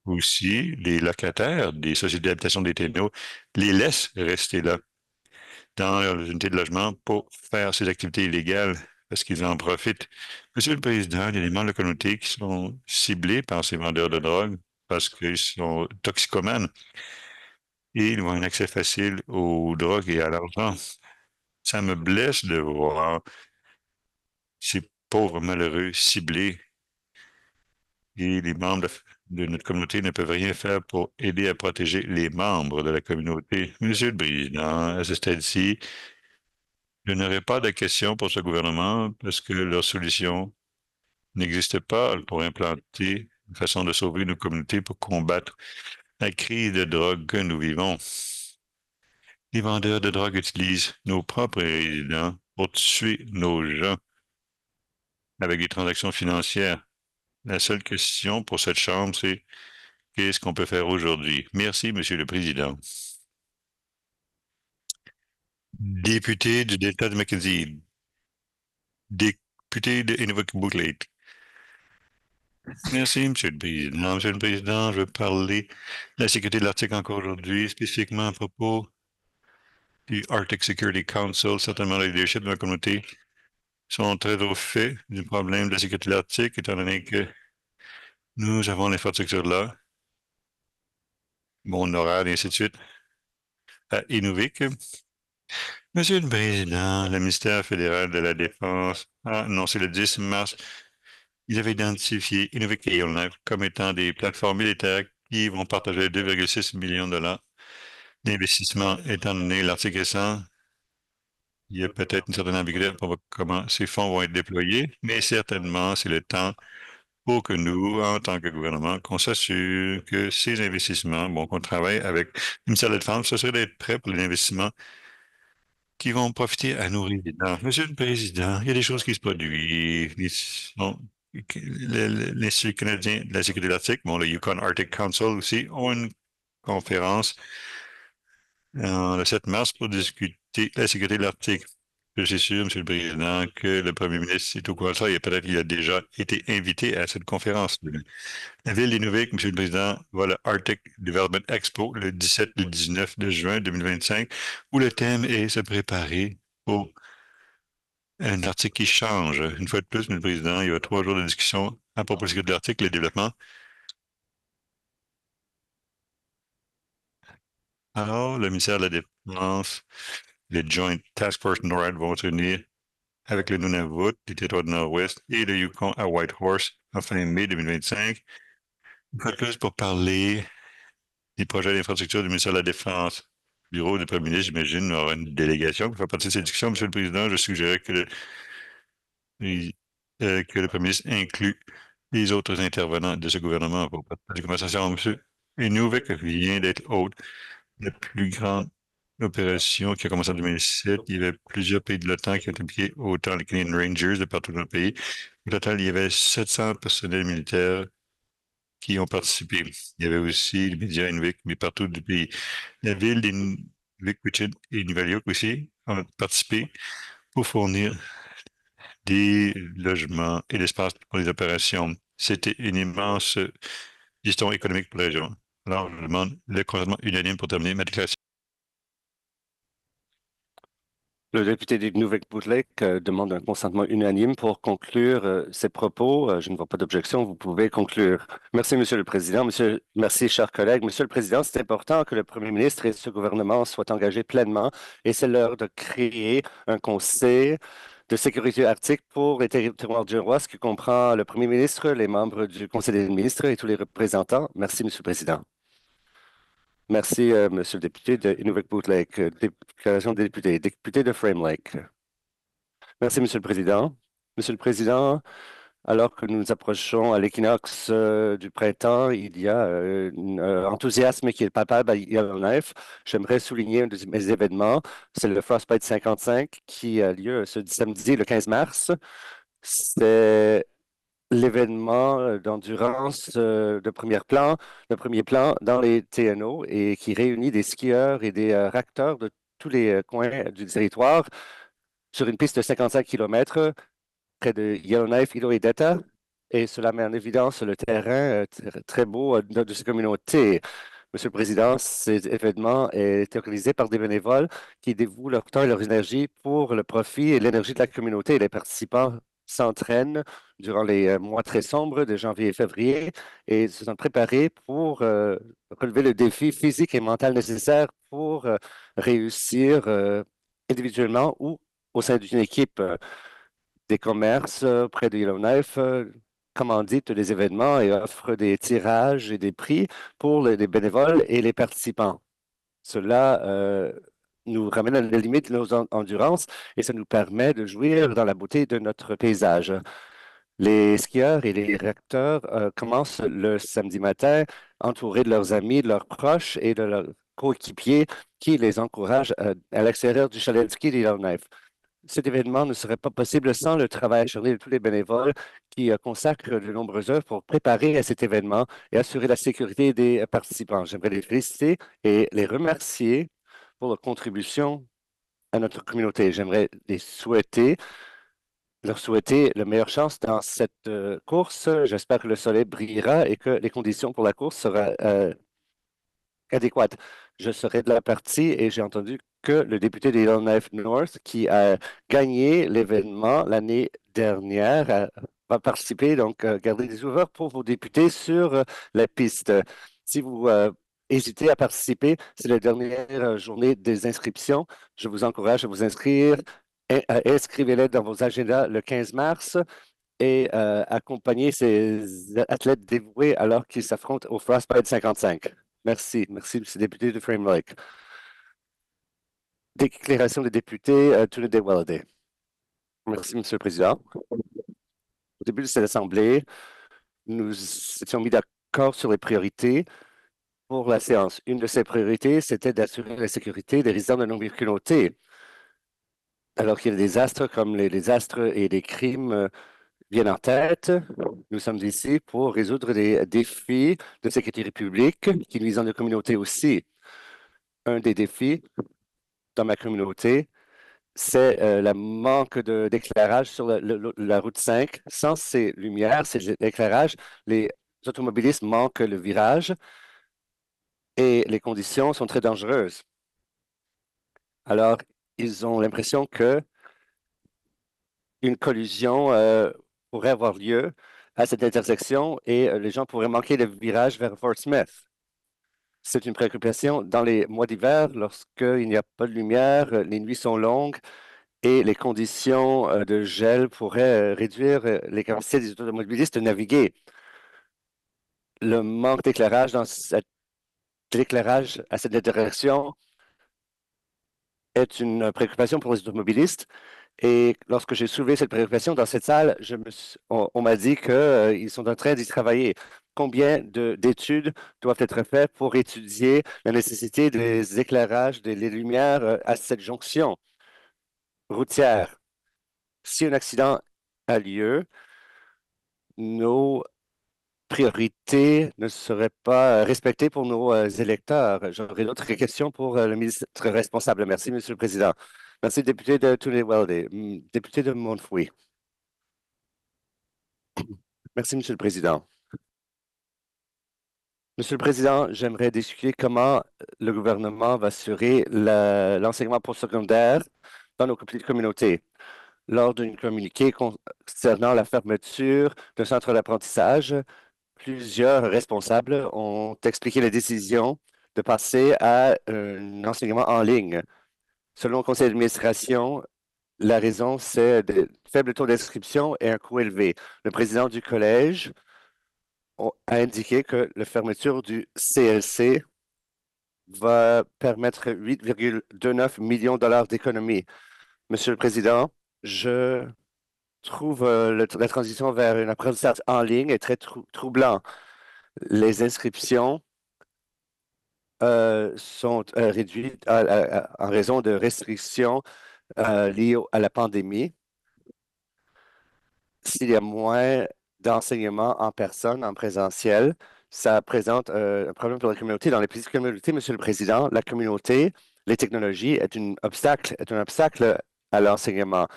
aussi, les locataires des sociétés d'habitation des TNO les laissent rester là, dans leurs unités de logement pour faire ces activités illégales. parce qu'ils en profitent. Monsieur le Président, il y a des membres de la communauté qui sont ciblés par ces vendeurs de drogue parce qu'ils sont toxicomanes et ils ont un accès facile aux drogues et à l'argent. Ça me blesse de voir ces pauvres malheureux ciblés et les membres de notre communauté ne peuvent rien faire pour aider à protéger les membres de la communauté. Monsieur le Président, à ce stade-ci, je n'aurai pas de questions pour ce gouvernement parce que leur solution n'existe pas pour implanter une façon de sauver nos communautés pour combattre la crise de drogue que nous vivons. Les vendeurs de drogue utilisent nos propres résidents pour tuer nos gens avec des transactions financières. La seule question pour cette Chambre, c'est qu'est-ce qu'on peut faire aujourd'hui? Merci, Monsieur le Président. Député du Delta de Mackenzie, député de Inuvik-Boutlake. Merci, Monsieur le Président. Monsieur le Président, je veux parler de la sécurité de l'Arctique encore aujourd'hui, spécifiquement à propos du Arctic Security Council. Certainement, les leadership de ma communauté sont très au fait du problème de la sécurité de l'Arctique, étant donné que nous avons l'infrastructure là, mon NORAD et ainsi de suite, à Inuvik. Monsieur le Président, le ministère fédéral de la Défense a annoncé le 10 mars, ils avaient identifié Inuvik et Yellowknife comme étant des plateformes militaires qui vont partager 2,6 millions de dollars d'investissement. Étant donné l'article récent, il y a peut-être une certaine ambiguïté pour comment ces fonds vont être déployés, mais certainement, c'est le temps pour que nous, en tant que gouvernement, qu'on s'assure que ces investissements, bon, qu'on travaille avec le ministère de la Défense, ce serait d'être prêt pour les investissements qui vont profiter à nos résidents. Monsieur le Président, il y a des choses qui se produisent. L'Institut canadien de la sécurité de l'Arctique, bon, le Yukon Arctic Council aussi, ont une conférence le 7 mars pour discuter la sécurité de l'Arctique. Je suis sûr, Monsieur le Président, que le Premier ministre est au courant de ça et peut-être qu'il a déjà été invité à cette conférence. La ville d'Inuvik, Monsieur le Président, va le Arctic Development Expo le 17 et le 19 de juin 2025, où le thème est se préparer pour un article qui change. Une fois de plus, Monsieur le Président, il y a 3 jours de discussion à propos de l'article et le développement. Alors, le ministère de la Défense, le Joint Task Force NORAD vont se réunir avec le Nunavut, les territoires du Nord-Ouest et le Yukon à Whitehorse en fin mai 2025. Une fois de plus, pour parler des projets d'infrastructure du ministère de la Défense. Le bureau du Premier ministre, j'imagine, aura une délégation qui fera partie de cette discussion. Monsieur le Président, je suggérais que le Premier ministre inclue les autres intervenants de ce gouvernement pour partager des conversations. Monsieur Inuvik vient d'être hôte la plus grande opération qui a commencé en 2007. Il y avait plusieurs pays de l'OTAN qui ont impliqué, autant les Canadian Rangers de partout dans le pays. Au total, il y avait 700 personnels militaires qui ont participé. Il y avait aussi les médias Inuvik, mais partout du pays. La ville d'Inuvik, Richard et Nuvaliuk aussi ont participé pour fournir des logements et l'espace pour les opérations. C'était une immense gestion économique pour la région. Alors, je demande le consentement unanime pour terminer ma déclaration. Le député d'Inuvik-Boutlake demande un consentement unanime pour conclure ses propos. Je ne vois pas d'objection. Vous pouvez conclure. Merci, Monsieur le Président. Merci, chers collègues. Monsieur le Président, c'est important que le Premier ministre et ce gouvernement soient engagés pleinement et c'est l'heure de créer un conseil de sécurité arctique pour les territoires du Roi, ce qui comprend le Premier ministre, les membres du Conseil des ministres et tous les représentants. Merci, Monsieur le Président. Merci, Monsieur le député de Inuvik-Boutlake. Déclaration des députés. Député de Frame Lake. Merci, Monsieur le Président. Monsieur le Président, alors que nous nous approchons à l'équinoxe du printemps, il y a un enthousiasme qui est palpable à Yellowknife. J'aimerais souligner un de mes événements, c'est le Frostbite 55 qui a lieu ce samedi, le 15 mars. C'est l'événement d'endurance de premier plan dans les TNO et qui réunit des skieurs et des racteurs de tous les coins du territoire sur une piste de 55 km près de Yellowknife, Iloedetta. Et cela met en évidence le terrain très beau de cette communauté. Monsieur le Président, cet événement est organisé par des bénévoles qui dévouent leur temps et leur énergie pour le profit et l'énergie de la communauté. Les participants s'entraînent durant les mois très sombres de janvier et février et se sont préparés pour relever le défi physique et mental nécessaire pour réussir individuellement ou au sein d'une équipe. Des commerces près de Yellowknife commanditent des événements et offrent des tirages et des prix pour les bénévoles et les participants. Cela nous ramène à la limite de nos endurances et ça nous permet de jouir dans la beauté de notre paysage. Les skieurs et les réacteurs commencent le samedi matin entourés de leurs amis, de leurs proches et de leurs coéquipiers qui les encouragent à l'extérieur du chalet de ski de Yellowknife. Cet événement ne serait pas possible sans le travail acharné de tous les bénévoles qui consacrent de nombreuses heures pour préparer à cet événement et assurer la sécurité des participants. J'aimerais les féliciter et les remercier pour leur contribution à notre communauté. J'aimerais leur souhaiter la meilleure chance dans cette course. J'espère que le soleil brillera et que les conditions pour la course seront adéquate. Je serai de la partie et j'ai entendu que le député de Yellowknife North, qui a gagné l'événement l'année dernière, va participer. Donc, gardez des ouverts pour vos députés sur la piste. Si vous hésitez à participer, c'est la dernière journée des inscriptions. Je vous encourage à vous inscrire. Inscrivez-les dans vos agendas le 15 mars et accompagner ces athlètes dévoués alors qu'ils s'affrontent au Frostbite 55. Merci. Merci, M. le député de Frame Lake. Déclaration des députés, Tunde Wellady. Merci, M. le Président. Au début de cette Assemblée, nous étions mis d'accord sur les priorités pour la séance. Une de ces priorités, c'était d'assurer la sécurité des résidents de nos communautés. Alors qu'il y a des astres comme les désastres et des crimes viennent en tête, nous sommes ici pour résoudre des défis de sécurité publique qui nuisent à nos communautés aussi. Un des défis dans ma communauté, c'est le manque d'éclairage sur la route 5. Sans ces lumières, ces éclairages, les automobilistes manquent le virage et les conditions sont très dangereuses. Alors, ils ont l'impression que une collision pourrait avoir lieu à cette intersection et les gens pourraient manquer le virage vers Fort Smith. C'est une préoccupation dans les mois d'hiver, lorsqu'il n'y a pas de lumière, les nuits sont longues et les conditions de gel pourraient réduire les capacités des automobilistes de naviguer. Le manque d'éclairage l'éclairage à cette direction est une préoccupation pour les automobilistes. Et lorsque j'ai soulevé cette préoccupation dans cette salle, on m'a dit qu'ils sont en train d'y travailler. Combien d'études doivent être faites pour étudier la nécessité des éclairages, des lumières à cette jonction routière? Si un accident a lieu, nos priorités ne seraient pas respectées pour nos électeurs. J'aurais d'autres questions pour le ministre responsable. Merci, Monsieur le Président. Merci, député de Tully-Welledy. Député de Montfouy. Merci, Monsieur le Président. Monsieur le Président, j'aimerais discuter comment le gouvernement va assurer l'enseignement postsecondaire dans nos petites communautés. Lors d'un communiqué concernant la fermeture d'un centre d'apprentissage, plusieurs responsables ont expliqué la décision de passer à un enseignement en ligne. Selon le conseil d'administration, la raison, c'est de faible taux d'inscription et un coût élevé. Le président du collège a indiqué que la fermeture du CLC va permettre 8,29 millions de dollars d'économie. Monsieur le Président, je trouve la transition vers un apprentissage en ligne est très troublant. Les inscriptions sont réduites en raison de restrictions liées à la pandémie. S'il y a moins d'enseignement en personne, en présentiel, ça présente un problème pour la communauté. Dans les petites communautés, Monsieur le Président, la communauté, les technologies est un obstacle à l'enseignement.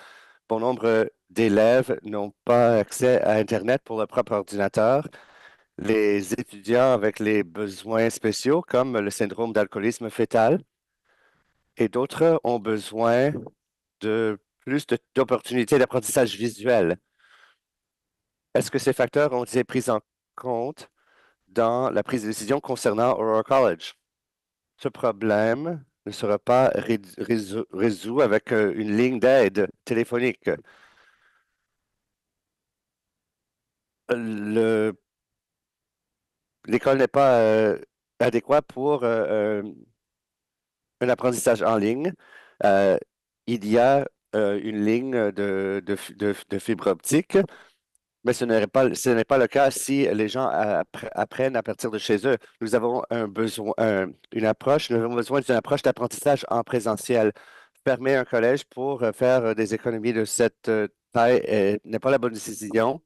Bon nombre d'élèves n'ont pas accès à Internet pour leur propre ordinateur Les étudiants avec les besoins spéciaux, comme le syndrome d'alcoolisme fœtal, et d'autres ont besoin de d'opportunités d'apprentissage visuel. Est-ce que ces facteurs ont été pris en compte dans la prise de décision concernant Aurora College? Ce problème ne sera pas résolu avec une ligne d'aide téléphonique. Le- L'école n'est pas adéquate pour un apprentissage en ligne. Euh, il y a une ligne de fibre optique, mais ce n'est pas le cas si les gens apprennent à partir de chez eux. Nous avons nous avons besoin d'une approche d'apprentissage en présentiel. Fermer un collège pour faire des économies de cette taille n'est pas la bonne décision.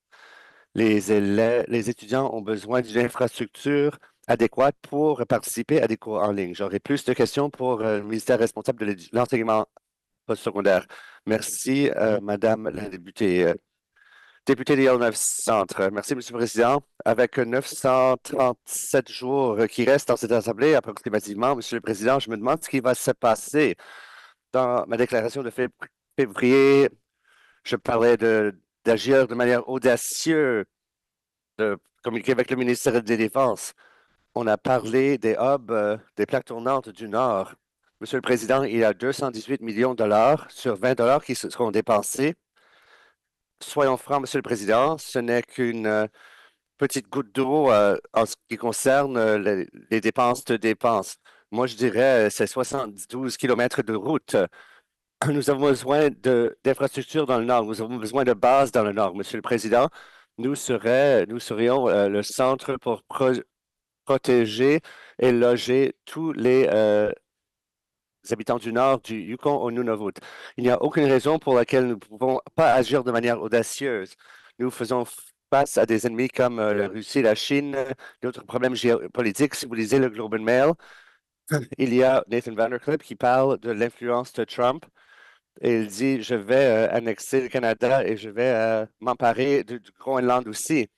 Les étudiants ont besoin d'une infrastructure adéquate pour participer à des cours en ligne. J'aurais plus de questions pour le ministère responsable de l'enseignement postsecondaire. Merci, Madame la députée. Député de Yellowknife Centre. Merci, Monsieur le Président. Avec 937 jours qui restent dans cette Assemblée, approximativement, Monsieur le Président, je me demande ce qui va se passer. Dans ma déclaration de février, je parlais d'agir de manière audacieuse, de communiquer avec le ministère des Défenses. On a parlé des hubs, des plaques tournantes du Nord. Monsieur le Président, il y a 218 millions de dollars sur 20 dollars qui seront dépensés. Soyons francs, Monsieur le Président, ce n'est qu'une petite goutte d'eau en ce qui concerne les dépenses de dépenses. Moi, je dirais c'est 72 kilomètres de route. Nous avons besoin d'infrastructures dans le Nord. Nous avons besoin de bases dans le Nord. Monsieur le Président, nous serions le centre pour protéger et loger tous les habitants du Nord du Yukon au Nunavut. Il n'y a aucune raison pour laquelle nous ne pouvons pas agir de manière audacieuse. Nous faisons face à des ennemis comme la Russie, la Chine, d'autres problèmes géopolitiques. Si vous lisez le Globe and Mail, il y a Nathan Vandercliff qui parle de l'influence de Trump et il dit, je vais annexer le Canada et je vais m'emparer du Groenland aussi.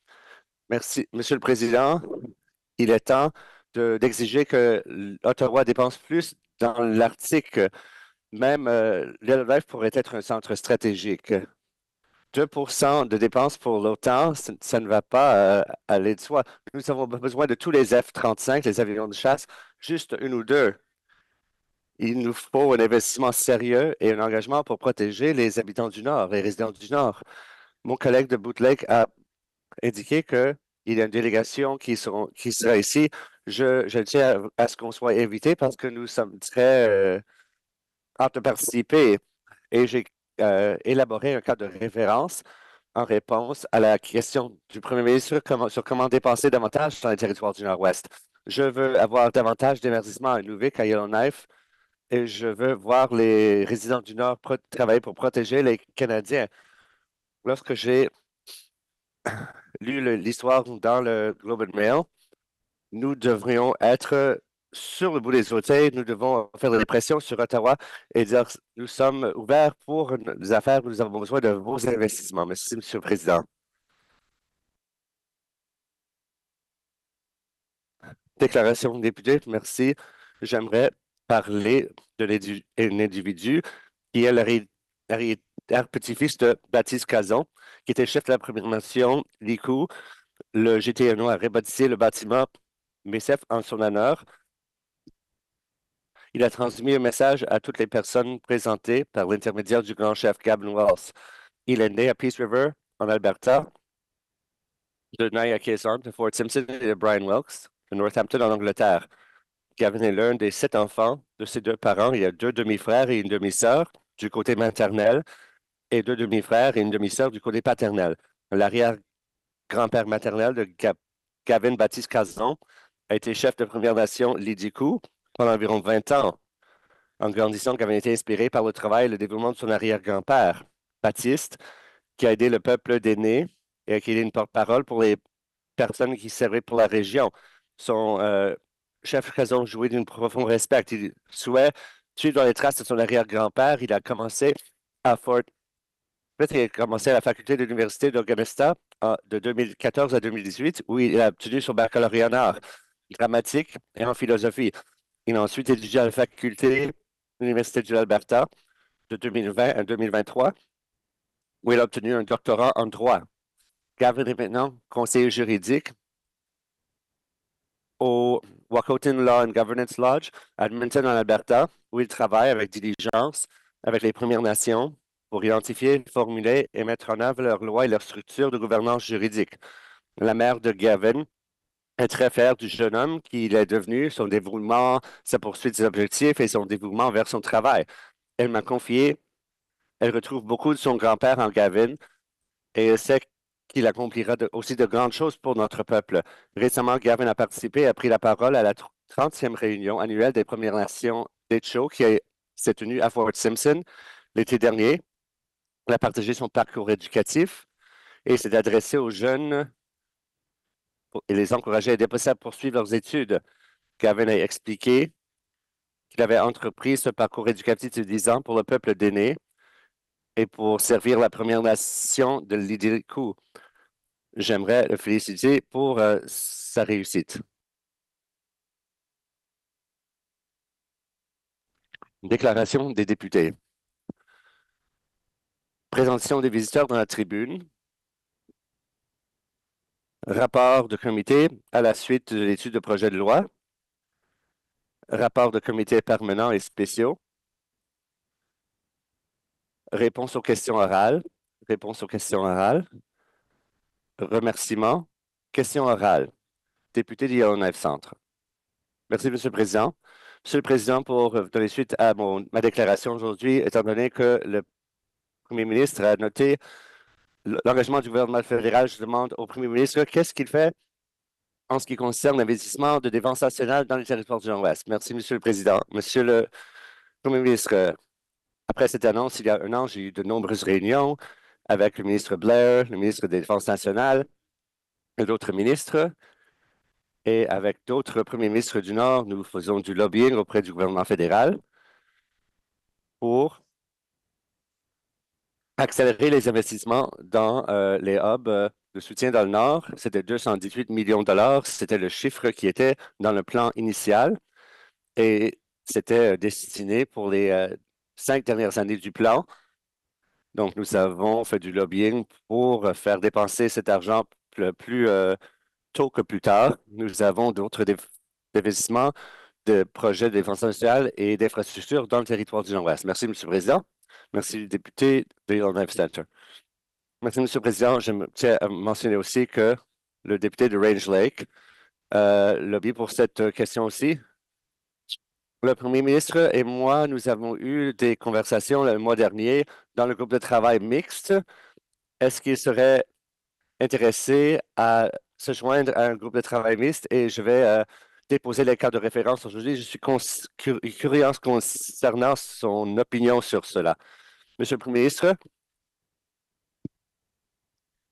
Merci, Monsieur le Président. Il est temps d'exiger que Ottawa dépense plus dans l'Arctique. Même Yellowknife pourrait être un centre stratégique. 2% de dépenses pour l'OTAN, ça ne va pas aller de soi. Nous avons besoin de tous les F-35, les avions de chasse, juste une ou deux. Il nous faut un investissement sérieux et un engagement pour protéger les habitants du Nord, les résidents du Nord. Mon collègue de Bootleg a indiqué qu'il y a une délégation qui sera ici. Je tiens à ce qu'on soit invité parce que nous sommes très hâte de participer et j'ai élaboré un cadre de référence en réponse à la question du Premier ministre sur comment dépenser davantage dans les territoires du Nord-Ouest. Je veux avoir davantage d'émergissement à Nunavik, à Yellowknife, et je veux voir les résidents du Nord travailler pour protéger les Canadiens. Lorsque j'ai lu l'histoire dans le Globe and Mail, nous devrions être sur le bout des orteils. Nous devons faire des pressions sur Ottawa et dire nous sommes ouverts pour les affaires. Nous avons besoin de vos investissements. Merci, Monsieur le Président. Déclaration de député, merci. J'aimerais parler d'un individu qui est l'arrière-petit-fils de Baptiste Cazon, qui était chef de la Première Nation Likou. Le GTNO a rebaptisé le bâtiment MECEF en son honneur. Il a transmis un message à toutes les personnes présentées par l'intermédiaire du grand chef Gavin Wells. Il est né à Peace River, en Alberta, de Naya Kazan, de Fort Simpson et de Brian Wilkes, de Northampton, en Angleterre. Gavin est l'un des 7 enfants de ses deux parents. Il y a 2 demi-frères et une demi-sœur du côté maternel et 2 demi-frères et une demi-sœur du côté paternel. L'arrière-grand-père maternel de Gavin Baptiste Cazon a été chef de Première Nation Lidikou pendant environ 20 ans. En grandissant, Gavin a été inspiré par le travail et le développement de son arrière-grand-père, Baptiste, qui a aidé le peuple d'aînés et qui est une porte-parole pour les personnes qui servaient pour la région. Son chef raison joué d'un profond respect. Il souhaite suivre dans les traces de son arrière-grand-père. Il a commencé à Fort. En fait, il a commencé à la faculté de l'Université d'Augusta de 2014 à 2018, où il a obtenu son baccalauréat en art dramatique et en philosophie. Il a ensuite étudié à la faculté de l'Université de l'Alberta de 2020 à 2023, où il a obtenu un doctorat en droit. Gavin est maintenant conseiller juridique au Wahcoton Law and Governance Lodge à Edmonton, en Alberta, où il travaille avec diligence avec les Premières Nations pour identifier, formuler et mettre en œuvre leurs lois et leurs structures de gouvernance juridique. La mère de Gavin est très fière du jeune homme qu'il est devenu, son dévouement, sa poursuite des objectifs et son dévouement vers son travail. Elle m'a confié, elle retrouve beaucoup de son grand-père en Gavin et elle sait qu'il accomplira aussi de grandes choses pour notre peuple. Récemment, Gavin a participé et a pris la parole à la 30e réunion annuelle des Premières Nations d'Etcho s'est tenue à Fort Simpson l'été dernier. Il a partagé son parcours éducatif et s'est adressé aux jeunes et les encourager à dépasser à poursuivre leurs études. Gavin a expliqué qu'il avait entrepris ce parcours éducatif de 10 ans pour le peuple d'Aînés et pour servir la Première Nation de l'Idikou. J'aimerais le féliciter pour sa réussite. Déclaration des députés. Présentation des visiteurs dans la tribune. Rapport de comité à la suite de l'étude de projet de loi. Rapport de comité permanent et spéciaux. Réponse aux questions orales. Réponse aux questions orales. Remerciements. Questions orales. Député de Yellowknife Centre. Merci, Monsieur le Président. Monsieur le Président, pour donner suite à ma déclaration aujourd'hui, étant donné que le Premier ministre a noté l'engagement du gouvernement fédéral, je demande au Premier ministre qu'est-ce qu'il fait en ce qui concerne l'investissement de défense nationale dans les territoires du Nord-Ouest. Merci, Monsieur le Président. Monsieur le Premier ministre, après cette annonce, il y a un an, j'ai eu de nombreuses réunions avec le ministre Blair, le ministre des Défenses nationales et d'autres ministres. Et avec d'autres premiers ministres du Nord, nous faisons du lobbying auprès du gouvernement fédéral pour accélérer les investissements dans les hubs de soutien dans le Nord. C'était 218 millions de dollars. C'était le chiffre qui était dans le plan initial et c'était destiné pour les 5 dernières années du plan. Donc, nous avons fait du lobbying pour faire dépenser cet argent plus tôt que plus tard. Nous avons d'autres investissements de projets de défense nationale et d'infrastructures dans le territoire du Nord-Ouest. Merci, M. le Président. Merci, député de Yellowknife Center. Merci, M. le Président. Je tiens à mentionner aussi que le député de Range Lake lobby pour cette question aussi. Le Premier ministre et moi, nous avons eu des conversations le mois dernier dans le groupe de travail mixte. Est-ce qu'il serait intéressé à se joindre à un groupe de travail mixte? Et je vais déposer les cas de référence aujourd'hui. Je suis curieux concernant son opinion sur cela. Monsieur le Premier ministre,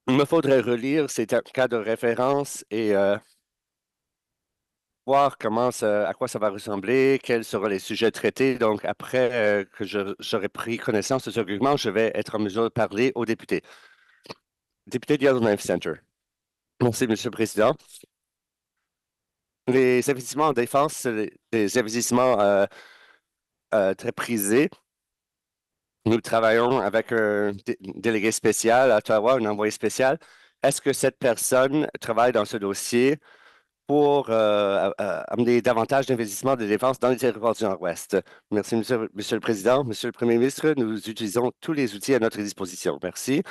il me faudrait relire ces cas de référence et voir à quoi ça va ressembler, quels seront les sujets traités. Donc, après que j'aurai pris connaissance de ce document, je vais être en mesure de parler aux députés. Député de Yellowknife Center. Merci, Monsieur le Président. Les investissements en défense, c'est des investissements très prisés. Nous travaillons avec un délégué spécial à Ottawa, un envoyé spécial. Est-ce que cette personne travaille dans ce dossier pour amener davantage d'investissements de défense dans les territoires du Nord-Ouest? Merci, Monsieur le Président. Monsieur le Premier ministre, nous utilisons tous les outils à notre disposition. Merci.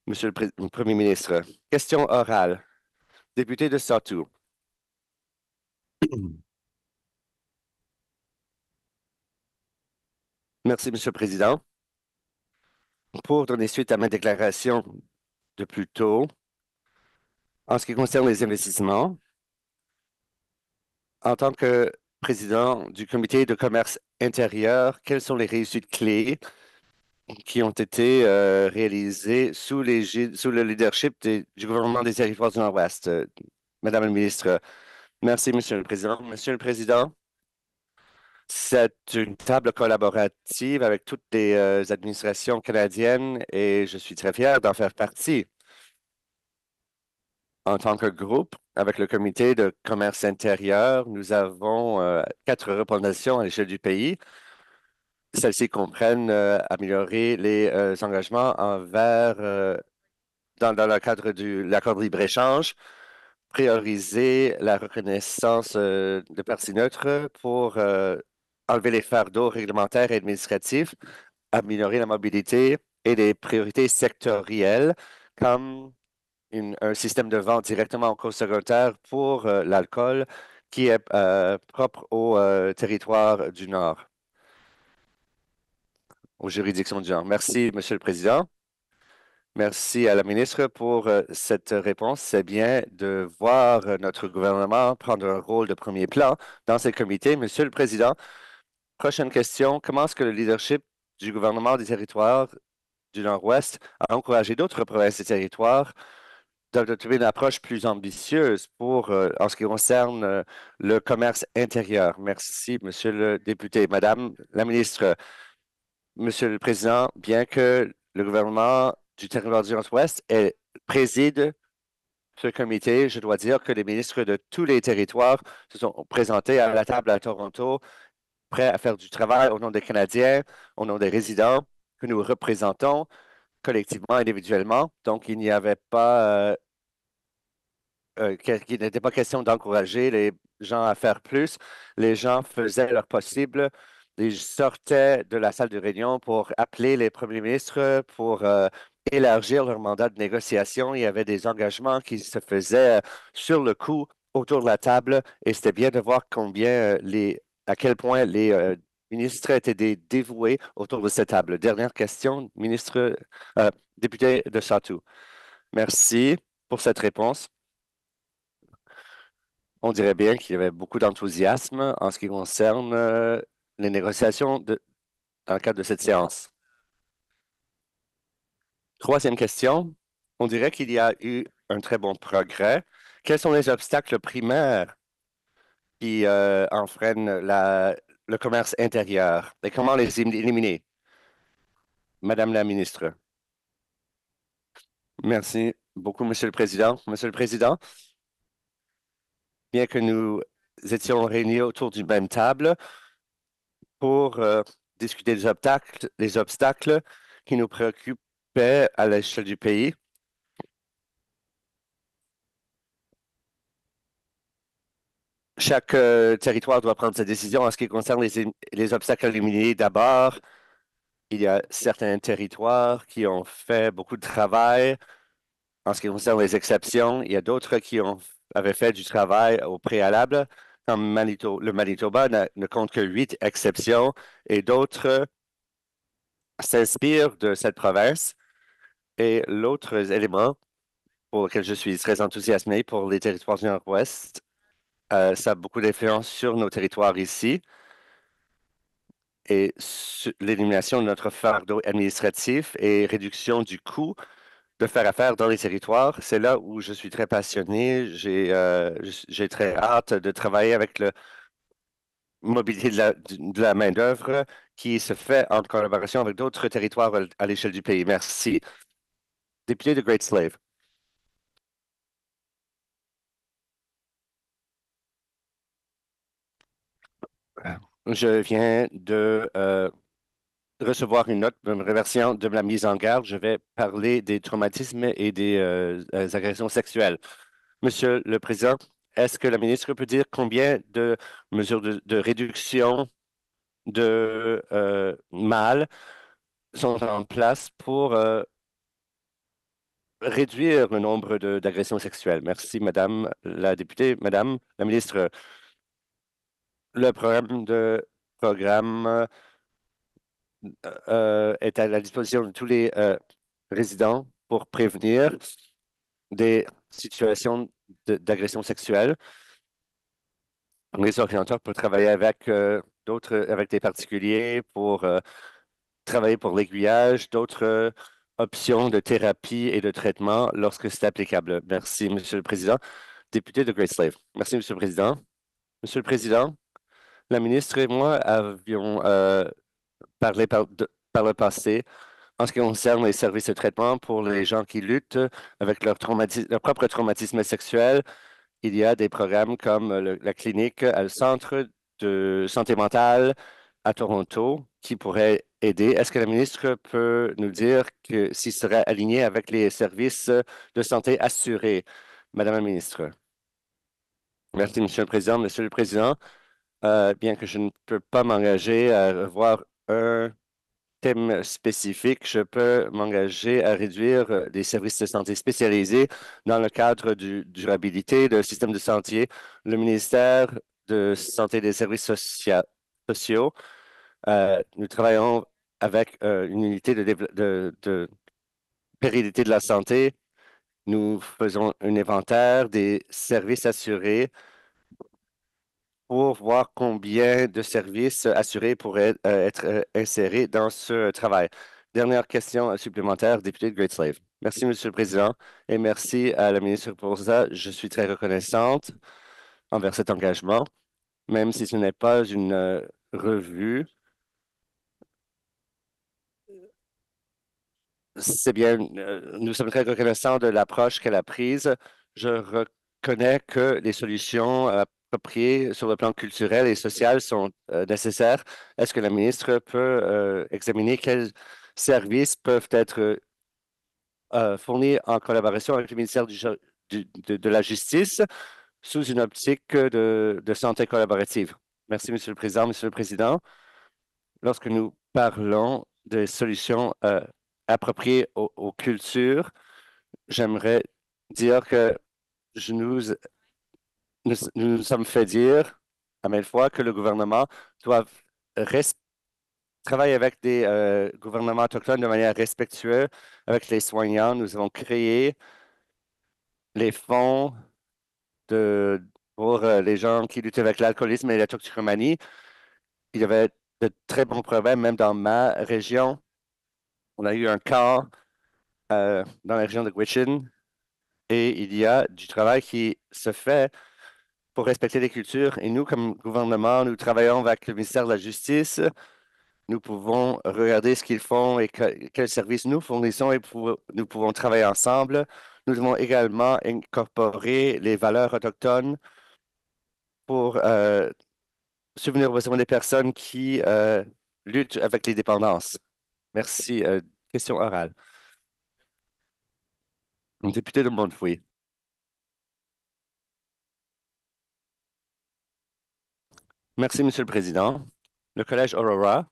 Monsieur le Premier ministre. Question orale. Député de Sawtooth. Merci, Monsieur le Président. Pour donner suite à ma déclaration de plus tôt, en ce qui concerne les investissements, en tant que président du comité de commerce intérieur, quelles sont les réussites clés qui ont été réalisées sous le leadership du gouvernement des territoires du Nord-Ouest? Madame la ministre, merci, Monsieur le Président. Monsieur le Président, c'est une table collaborative avec toutes les administrations canadiennes et je suis très fier d'en faire partie. En tant que groupe, avec le comité de commerce intérieur, nous avons 4 recommandations à l'échelle du pays. Celles-ci comprennent améliorer les engagements dans le cadre de l'accord de libre-échange, prioriser la reconnaissance de parties neutres pour enlever les fardeaux réglementaires et administratifs, améliorer la mobilité et des priorités sectorielles comme un système de vente directement au co-secondaire pour l'alcool qui est propre au territoire du Nord, aux juridictions du Nord. Merci, Monsieur le Président. Merci à la ministre pour cette réponse. C'est bien de voir notre gouvernement prendre un rôle de premier plan dans ces comités. Monsieur le Président, prochaine question. Comment est-ce que le leadership du gouvernement des territoires du Nord-Ouest a encouragé d'autres provinces et territoires d'adopter une approche plus ambitieuse pour, en ce qui concerne le commerce intérieur? Merci, Monsieur le député. Madame la ministre, Monsieur le Président, bien que le gouvernement du territoire du Nord-Ouest préside ce comité, je dois dire que les ministres de tous les territoires se sont présentés à la table à Toronto, prêts à faire du travail au nom des Canadiens, au nom des résidents que nous représentons collectivement, individuellement. Donc, il n'y avait pas qu'il n'était pas question d'encourager les gens à faire plus. Les gens faisaient leur possible. Ils sortaient de la salle de réunion pour appeler les premiers ministres pour élargir leur mandat de négociation. Il y avait des engagements qui se faisaient sur le coup autour de la table et c'était bien de voir à quel point les ministres étaient dévoués autour de cette table. Dernière question, député de Satou. Merci pour cette réponse. On dirait bien qu'il y avait beaucoup d'enthousiasme en ce qui concerne les négociations dans le cadre de cette séance. Troisième question. On dirait qu'il y a eu un très bon progrès. Quels sont les obstacles primaires qui enfreignent le commerce intérieur et comment les éliminer? Madame la ministre. Merci beaucoup, Monsieur le Président. Monsieur le Président, bien que nous étions réunis autour d'une même table, pour discuter des obstacles qui nous préoccupaient à l'échelle du pays. Chaque territoire doit prendre sa décision en ce qui concerne les obstacles éliminés. D'abord, il y a certains territoires qui ont fait beaucoup de travail en ce qui concerne les exceptions. Il y a d'autres avaient fait du travail au préalable, comme le Manitoba ne compte que 8 exceptions et d'autres s'inspirent de cette province. Et l'autre élément pour lequel je suis très enthousiasmé pour les territoires du Nord-Ouest, ça a beaucoup d'influence sur nos territoires ici et l'élimination de notre fardeau administratif et réduction du coût de faire affaire dans les territoires. C'est là où je suis très passionné. J'ai très hâte de travailler avec la mobilité de la main-d'œuvre qui se fait en collaboration avec d'autres territoires à l'échelle du pays. Merci. Député de Great Slave. Je viens de recevoir une note d'une réversion de la mise en garde. Je vais parler des traumatismes et des agressions sexuelles. Monsieur le Président, est-ce que la ministre peut dire combien de mesures de réduction de mâles sont en place pour réduire le nombre d'agressions sexuelles? Merci, Madame la députée. Madame la ministre, le programme est à la disposition de tous les résidents pour prévenir des situations d'agression sexuelle. Les orienteurs peuvent travailler avec avec des particuliers pour travailler pour l'aiguillage, d'autres options de thérapie et de traitement lorsque c'est applicable. Merci, Monsieur le Président. Député de Great Slave. Merci, Monsieur le Président. Monsieur le Président, la ministre et moi avions parlé par le passé En ce qui concerne les services de traitement pour les gens qui luttent avec leur propre traumatisme sexuel, il y a des programmes comme la clinique, le centre de santé mentale à Toronto qui pourraient aider. Est-ce que la ministre peut nous dire que s'il serait aligné avec les services de santé assurés? Madame la ministre. Merci, Monsieur le Président. Monsieur le Président, bien que je ne peux pas m'engager à revoir un thème spécifique, je peux m'engager à réduire des services de santé spécialisés dans le cadre du durabilité, de système de santé. Le ministère de Santé et des sociaux, nous travaillons avec une unité de pérennité de la santé. Nous faisons un inventaire des services assurés pour voir combien de services assurés pourraient être insérés dans ce travail. Dernière question supplémentaire, député de Great Slave. Merci, Monsieur le Président, et merci à la ministre pour ça. Je suis très reconnaissante envers cet engagement, même si ce n'est pas une revue. C'est bien, nous sommes très reconnaissants de l'approche qu'elle a prise. Je reconnais que les solutions appropriées sur le plan culturel et social sont nécessaires. Est-ce que la ministre peut examiner quels services peuvent être fournis en collaboration avec le ministère de la Justice sous une optique de santé collaborative? Merci, Monsieur le Président. Monsieur le Président, lorsque nous parlons de solutions appropriées aux cultures, j'aimerais dire que nous nous sommes fait dire à maintes fois que le gouvernement doit travailler avec des gouvernements autochtones de manière respectueuse avec les soignants. Nous avons créé les fonds de, pour les gens qui luttent avec l'alcoolisme et la toxicomanie. Il y avait de très bons problèmes, même dans ma région. On a eu un camp dans la région de Gwich'in et il y a du travail qui se fait pour respecter les cultures. Et nous, comme gouvernement, nous travaillons avec le ministère de la Justice. Nous pouvons regarder ce qu'ils font et quels services nous fournissons et nous pouvons travailler ensemble. Nous devons également incorporer les valeurs autochtones pour subvenir aux besoins des personnes qui luttent avec les dépendances. Merci. Question orale. Député de Montfouille. Merci, Monsieur le Président. Le Collège Aurora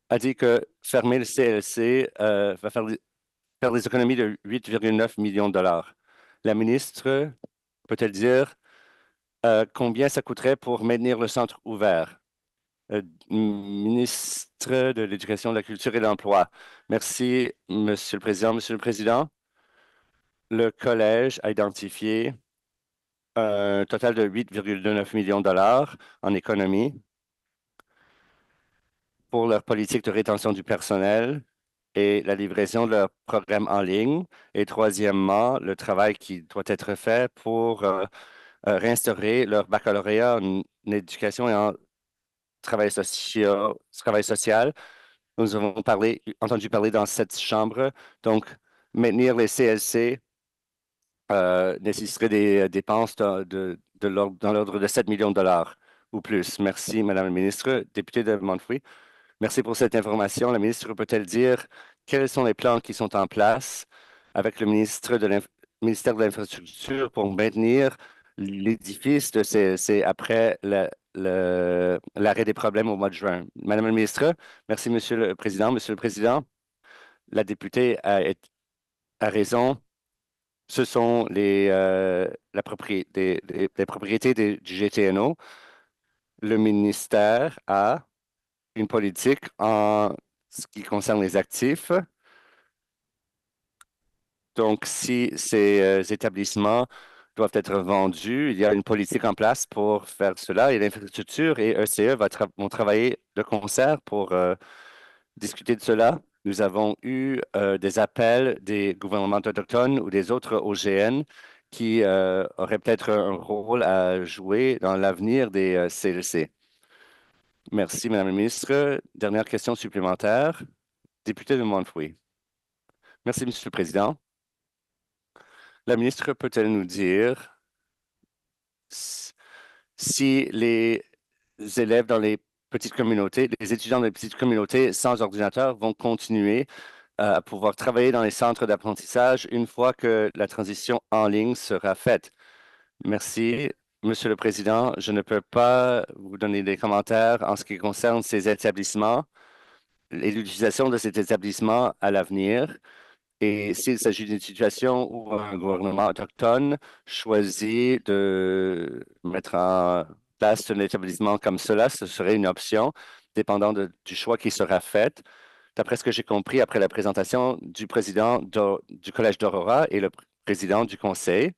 a dit que fermer le CLC va faire des économies de 8,9 millions de dollars. La ministre peut-elle dire combien ça coûterait pour maintenir le centre ouvert? Ministre de l'Éducation, de la Culture et de l'Emploi. Merci, Monsieur le Président. Monsieur le Président, le Collège a identifié un total de 8,9 millions de dollars en économie pour leur politique de rétention du personnel et la livraison de leur programme en ligne. Et troisièmement, le travail qui doit être fait pour réinstaurer leur baccalauréat en éducation et en travail social. Nous avons entendu parler dans cette chambre. Donc, maintenir les CLC nécessiterait des dépenses dans l'ordre de 7 millions de dollars ou plus. Merci, Madame la ministre. Député de Montfouille. Merci pour cette information. La ministre peut-elle dire quels sont les plans qui sont en place avec le ministère de l'Infrastructure pour maintenir l'édifice de CLC après l'arrêt des problèmes au mois de juin? Madame la ministre, merci, Monsieur le Président. Monsieur le Président, la députée a raison. Ce sont les propriétés du GTNO. Le ministère a une politique en ce qui concerne les actifs. Donc, si ces établissements doivent être vendus, il y a une politique en place pour faire cela et l'infrastructure et ECE vont travailler de concert pour discuter de cela. Nous avons eu des appels des gouvernements autochtones ou des autres OGN qui auraient peut-être un rôle à jouer dans l'avenir des CLC. Merci, Madame la ministre. Dernière question supplémentaire. Député de Montfouille. Merci, Monsieur le Président. La ministre peut-elle nous dire si les élèves dans les petites communautés, les étudiants dans les petites communautés sans ordinateur vont continuer à pouvoir travailler dans les centres d'apprentissage une fois que la transition en ligne sera faite? Merci, Monsieur le Président. Je ne peux pas vous donner des commentaires en ce qui concerne ces établissements et l'utilisation de ces établissements à l'avenir. Et s'il s'agit d'une situation où un gouvernement autochtone choisit de mettre en place un établissement comme cela, ce serait une option, dépendant du choix qui sera fait. D'après ce que j'ai compris après la présentation du président du Collège d'Aurora et le président du Conseil,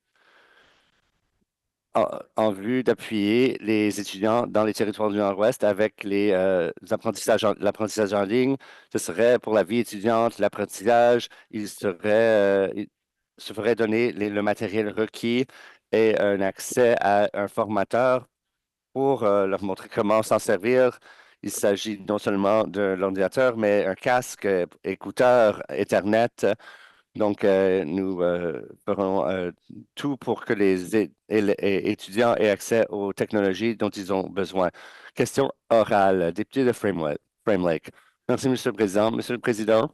en vue d'appuyer les étudiants dans les territoires du Nord-Ouest avec l'apprentissage en ligne. Ce serait pour la vie étudiante, l'apprentissage, il se ferait donner le matériel requis et un accès à un formateur pour leur montrer comment s'en servir. Il s'agit non seulement de l'ordinateur, mais un casque, écouteur, Ethernet. Donc, nous ferons tout pour que les étudiants aient accès aux technologies dont ils ont besoin. Question orale, député de Frame Lake. Merci, Monsieur le Président. Monsieur le Président,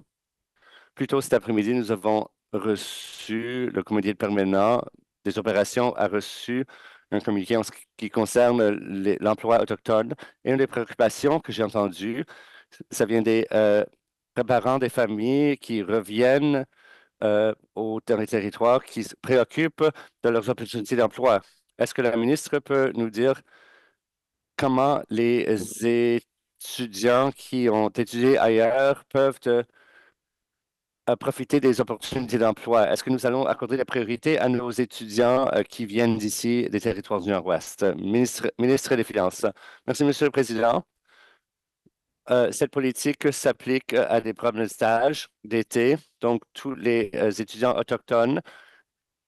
plus tôt cet après-midi, nous avons reçu, le comité permanent des opérations a reçu un communiqué en ce qui concerne l'emploi autochtone. Et une des préoccupations que j'ai entendues, ça vient des parents des familles qui reviennent dans les territoires qui se préoccupent de leurs opportunités d'emploi. Est-ce que la ministre peut nous dire comment les étudiants qui ont étudié ailleurs peuvent profiter des opportunités d'emploi? Est-ce que nous allons accorder la priorité à nos étudiants qui viennent d'ici, des territoires du Nord-Ouest? Ministre des Finances. Merci, Monsieur le Président. Cette politique s'applique à des programmes de stage d'été, donc tous les étudiants autochtones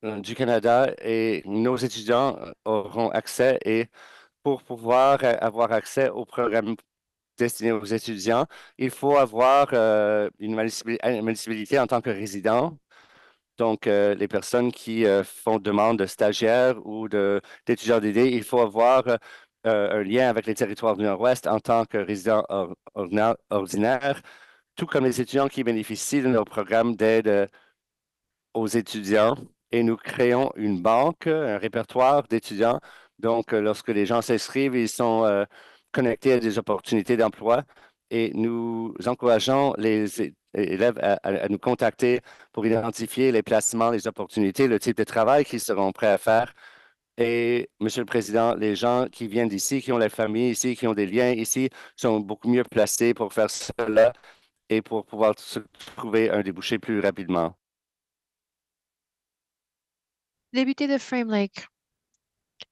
du Canada et nos étudiants auront accès et pour pouvoir avoir accès au programme destiné aux étudiants, il faut avoir une éligibilité en tant que résident. Donc, les personnes qui font demande de stagiaires ou d'étudiants d'idées, il faut avoir un lien avec les territoires du Nord-Ouest en tant que résident ordinaire, tout comme les étudiants qui bénéficient de nos programmes d'aide aux étudiants et nous créons une banque, un répertoire d'étudiants. Donc, lorsque les gens s'inscrivent, ils sont connectés à des opportunités d'emploi et nous encourageons les élèves à nous contacter pour identifier les placements, les opportunités, le type de travail qu'ils seront prêts à faire. Et, Monsieur le Président, les gens qui viennent d'ici, qui ont la famille ici, qui ont des liens ici, sont beaucoup mieux placés pour faire cela et pour pouvoir se trouver un débouché plus rapidement. Député de Frame Lake.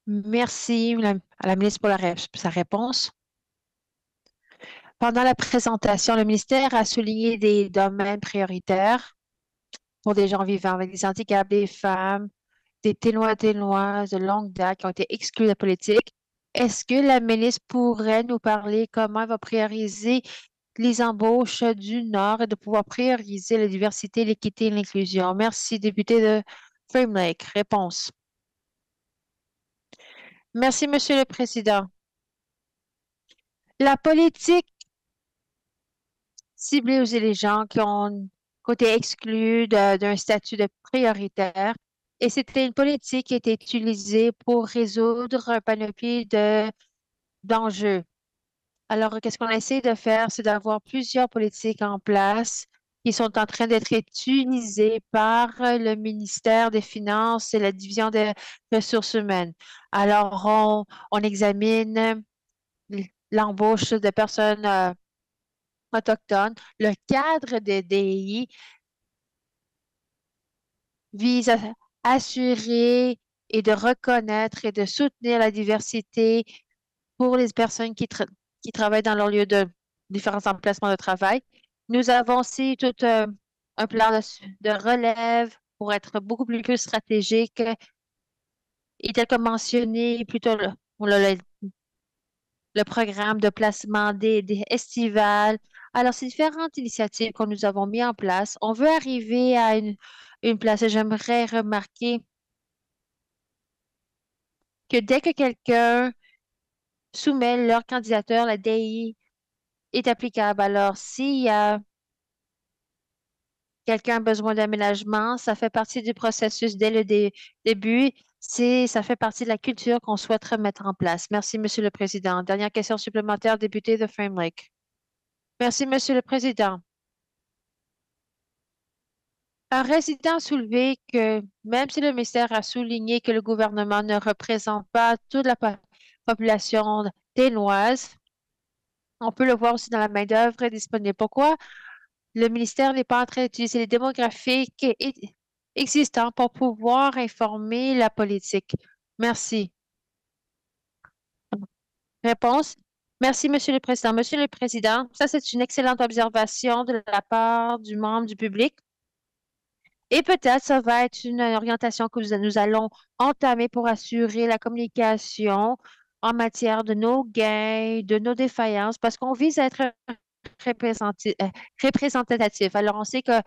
Merci à la ministre pour sa réponse. Pendant la présentation, le ministère a souligné des domaines prioritaires pour des gens vivant avec des handicaps, des femmes, des témoins de longue date qui ont été exclus de la politique. Est-ce que la ministre pourrait nous parler comment elle va prioriser les embauches du Nord et de pouvoir prioriser la diversité, l'équité et l'inclusion? Merci, député de Frame Lake. Réponse. Merci, Monsieur le Président. La politique ciblée aux les gens qui ont été exclus d'un statut de prioritaire et c'était une politique qui a été utilisée pour résoudre un panoplie d'enjeux. Alors, qu'est-ce qu'on essaie de faire, c'est d'avoir plusieurs politiques en place qui sont en train d'être utilisées par le ministère des Finances et la division des ressources humaines. Alors, on examine l'embauche de personnes autochtones. Le cadre des DEI vise à assurer et de reconnaître et de soutenir la diversité pour les personnes qui travaillent dans leur lieu de différents emplacements de travail. Nous avons aussi tout un plan de relève pour être beaucoup plus stratégique et tel que mentionné plutôt le programme de placement des estivales Alors, ces différentes initiatives que nous avons mises en place, on veut arriver à une place et j'aimerais remarquer que dès que quelqu'un soumet leur candidature, la DI est applicable. Alors, s'il y a quelqu'un a besoin d'aménagement, ça fait partie du processus dès le début. Ça fait partie de la culture qu'on souhaiterait mettre en place. Merci, Monsieur le Président. Dernière question supplémentaire, député de Frame Lake. Merci, Monsieur le Président. Un résident a soulevé que même si le ministère a souligné que le gouvernement ne représente pas toute la population ténoise, on peut le voir aussi dans la main-d'œuvre disponible. Pourquoi le ministère n'est pas en train d'utiliser les démographiques existants pour pouvoir informer la politique? Merci. Réponse. Merci, Monsieur le Président. Monsieur le Président, ça, c'est une excellente observation de la part du membre du public. Et peut-être ça va être une orientation que nous allons entamer pour assurer la communication en matière de nos gains, de nos défaillances, parce qu'on vise à être représentatif. Alors, on sait que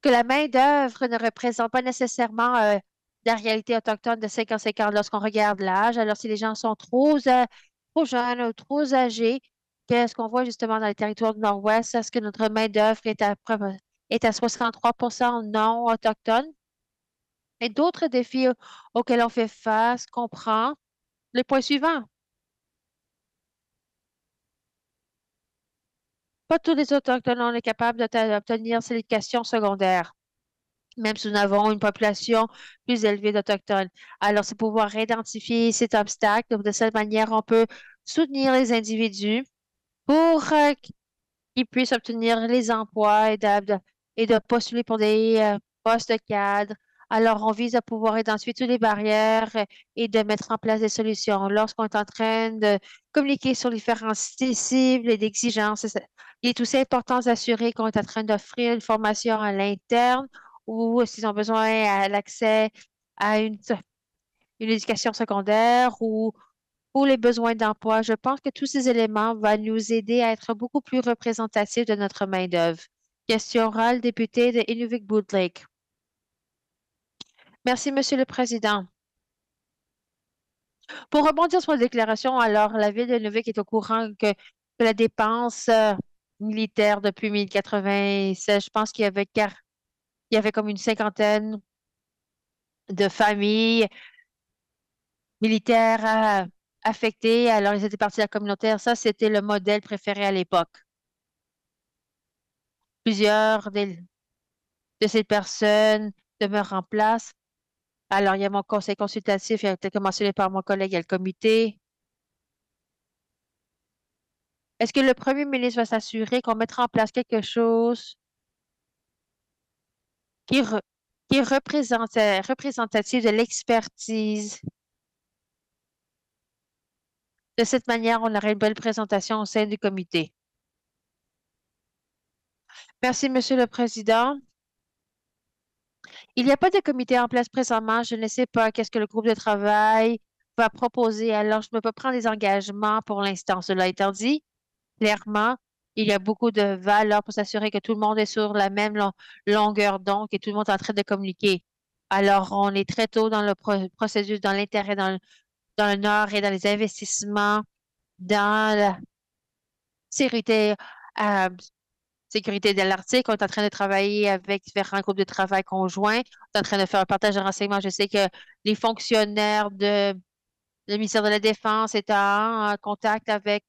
la main-d'œuvre ne représente pas nécessairement la réalité autochtone de 50-50 lorsqu'on regarde l'âge. Alors, si les gens sont trop jeunes ou trop âgés, qu'est-ce qu'on voit justement dans les territoires du Nord-Ouest? Est-ce que notre main-d'œuvre est à 63% non autochtone? Et d'autres défis auxquels on fait face, comprend le point suivant. Pas tous les Autochtones sont capables d'obtenir cette éducation secondaire, même si nous avons une population plus élevée d'Autochtones. Alors, c'est pouvoir identifier cet obstacle. De cette manière, on peut soutenir les individus pour qu'ils puissent obtenir les emplois et de postuler pour des postes de cadre. Alors, on vise à pouvoir identifier toutes les barrières et de mettre en place des solutions. Lorsqu'on est en train de communiquer sur différentes cibles et d'exigences, il est aussi important d'assurer qu'on est en train d'offrir une formation à l'interne ou s'ils ont besoin de l'accès à une éducation secondaire ou pour les besoins d'emploi. Je pense que tous ces éléments vont nous aider à être beaucoup plus représentatifs de notre main-d'œuvre. Question orale, député de Inuvik-Boot Lake. Merci, Monsieur le Président. Pour rebondir sur la déclaration, alors la ville de Inuvik est au courant que la dépense militaire depuis 1096, je pense il y avait comme une cinquantaine de familles militaires affectées. Alors, ils étaient partis de la communautaire. Ça, c'était le modèle préféré à l'époque. Plusieurs de ces personnes demeurent en place. Alors, il y a mon conseil consultatif, il a été mentionné par mon collègue, il y a le comité. Est-ce que le premier ministre va s'assurer qu'on mettra en place quelque chose qui, qui est représentatif de l'expertise? De cette manière, on aura une bonne présentation au sein du comité. Merci, Monsieur le Président. Il n'y a pas de comité en place présentement. Je ne sais pas qu'est-ce que le groupe de travail va proposer. Alors, je ne peux pas prendre des engagements pour l'instant. Cela étant dit, clairement, il y a beaucoup de valeurs pour s'assurer que tout le monde est sur la même longueur d'onde et tout le monde est en train de communiquer. Alors, on est très tôt dans le processus, dans l'intérêt, dans le Nord et dans les investissements, dans la sécurité, euh, sécurité de l'Arctique. On est en train de travailler avec différents groupes de travail conjoints. On est en train de faire un partage de renseignements. Je sais que les fonctionnaires le ministère de la Défense est en contact avec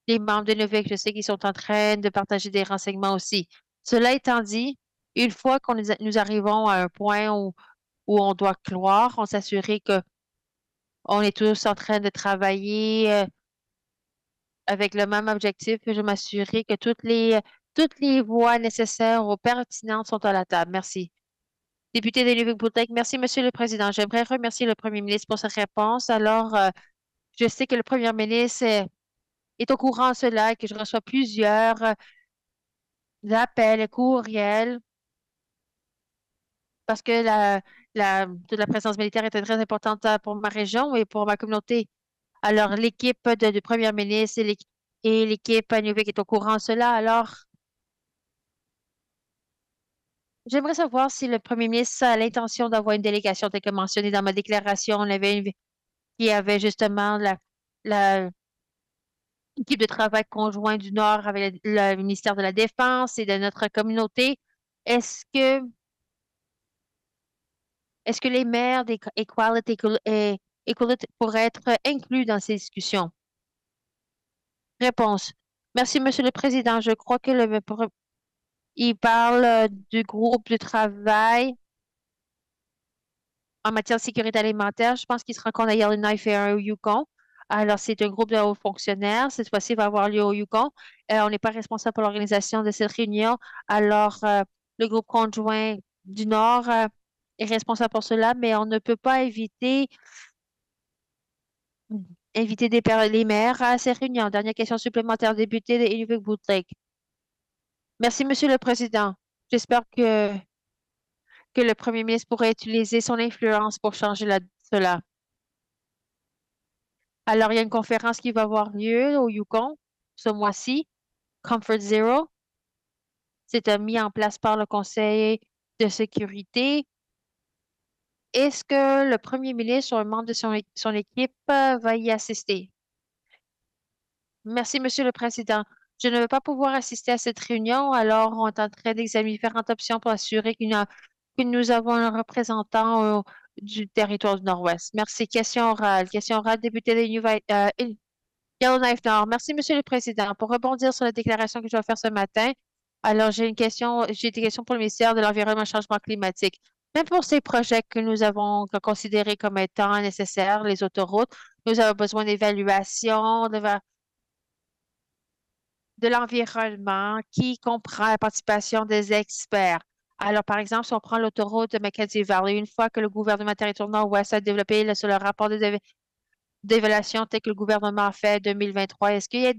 les membres de Nuvik. Je sais qu'ils sont en train de partager des renseignements aussi. Cela étant dit, une fois nous arrivons à un point où on doit clore, on s'assurer que on est tous en train de travailler avec le même objectif, que je m'assurer que toutes les voies nécessaires ou pertinentes sont à la table. Merci. Député de Nuvik-Bootleg, merci, Monsieur le Président. J'aimerais remercier le Premier ministre pour sa réponse. Alors, je sais que le Premier ministre est au courant de cela et que je reçois plusieurs appels et courriels parce que toute la présence militaire était très importante pour ma région et pour ma communauté. Alors, l'équipe du Premier ministre et l'équipe Nuvik est au courant de cela. Alors, j'aimerais savoir si le premier ministre a l'intention d'avoir une délégation, tel que mentionné dans ma déclaration. Il y avait justement la équipe de travail conjoint du Nord avec le ministère de la Défense et de notre communauté. Est-ce que, est-ce que les maires Equality pourraient être inclus dans ces discussions? Réponse. Merci, Monsieur le Président. Je crois que il parle du groupe de travail en matière de sécurité alimentaire. Je pense qu'il se rencontre à Yellowknife et au Yukon. Alors, c'est un groupe de hauts fonctionnaires. Cette fois-ci, il va avoir lieu au Yukon. On n'est pas responsable pour l'organisation de cette réunion. Alors, le groupe conjoint du Nord est responsable pour cela, mais on ne peut pas inviter les maires à ces réunions. Dernière question supplémentaire, député de Inuvik-Bootleg. Merci, Monsieur le Président. J'espère que le premier ministre pourrait utiliser son influence pour changer cela. Alors, il y a une conférence qui va avoir lieu au Yukon ce mois-ci, Comfort Zero. C'est mis en place par le Conseil de sécurité. Est-ce que le premier ministre ou un membre de son équipe va y assister? Merci, Monsieur le Président. Je ne vais pas pouvoir assister à cette réunion, alors on est en train d'examiner différentes options pour assurer que nous avons un représentant du territoire du Nord-Ouest. Merci. Question orale. Question orale, député de Yellowknife Nord. Merci, Monsieur le Président. Pour rebondir sur la déclaration que je vais faire ce matin, alors j'ai des questions pour le ministère de l'Environnement et du Changement climatique. Même pour ces projets que nous avons considérés comme étant nécessaires, les autoroutes, nous avons besoin d'évaluation, de l'environnement qui comprend la participation des experts. Alors, par exemple, si on prend l'autoroute de Mackenzie Valley, une fois que le gouvernement territoire Nord-Ouest a développé sur le rapport d'évaluation tel que le gouvernement a fait en 2023, est-ce qu'il y a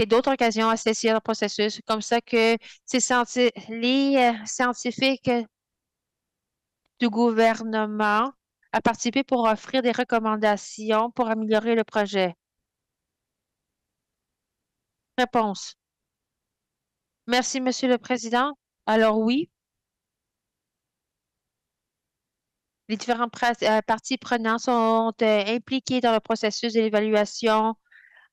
d'autres occasions à saisir le processus comme ça que les scientifiques du gouvernement a participé pour offrir des recommandations pour améliorer le projet? Réponse. Merci, Monsieur le Président. Alors oui, les différents parties prenantes sont impliquées dans le processus de l'évaluation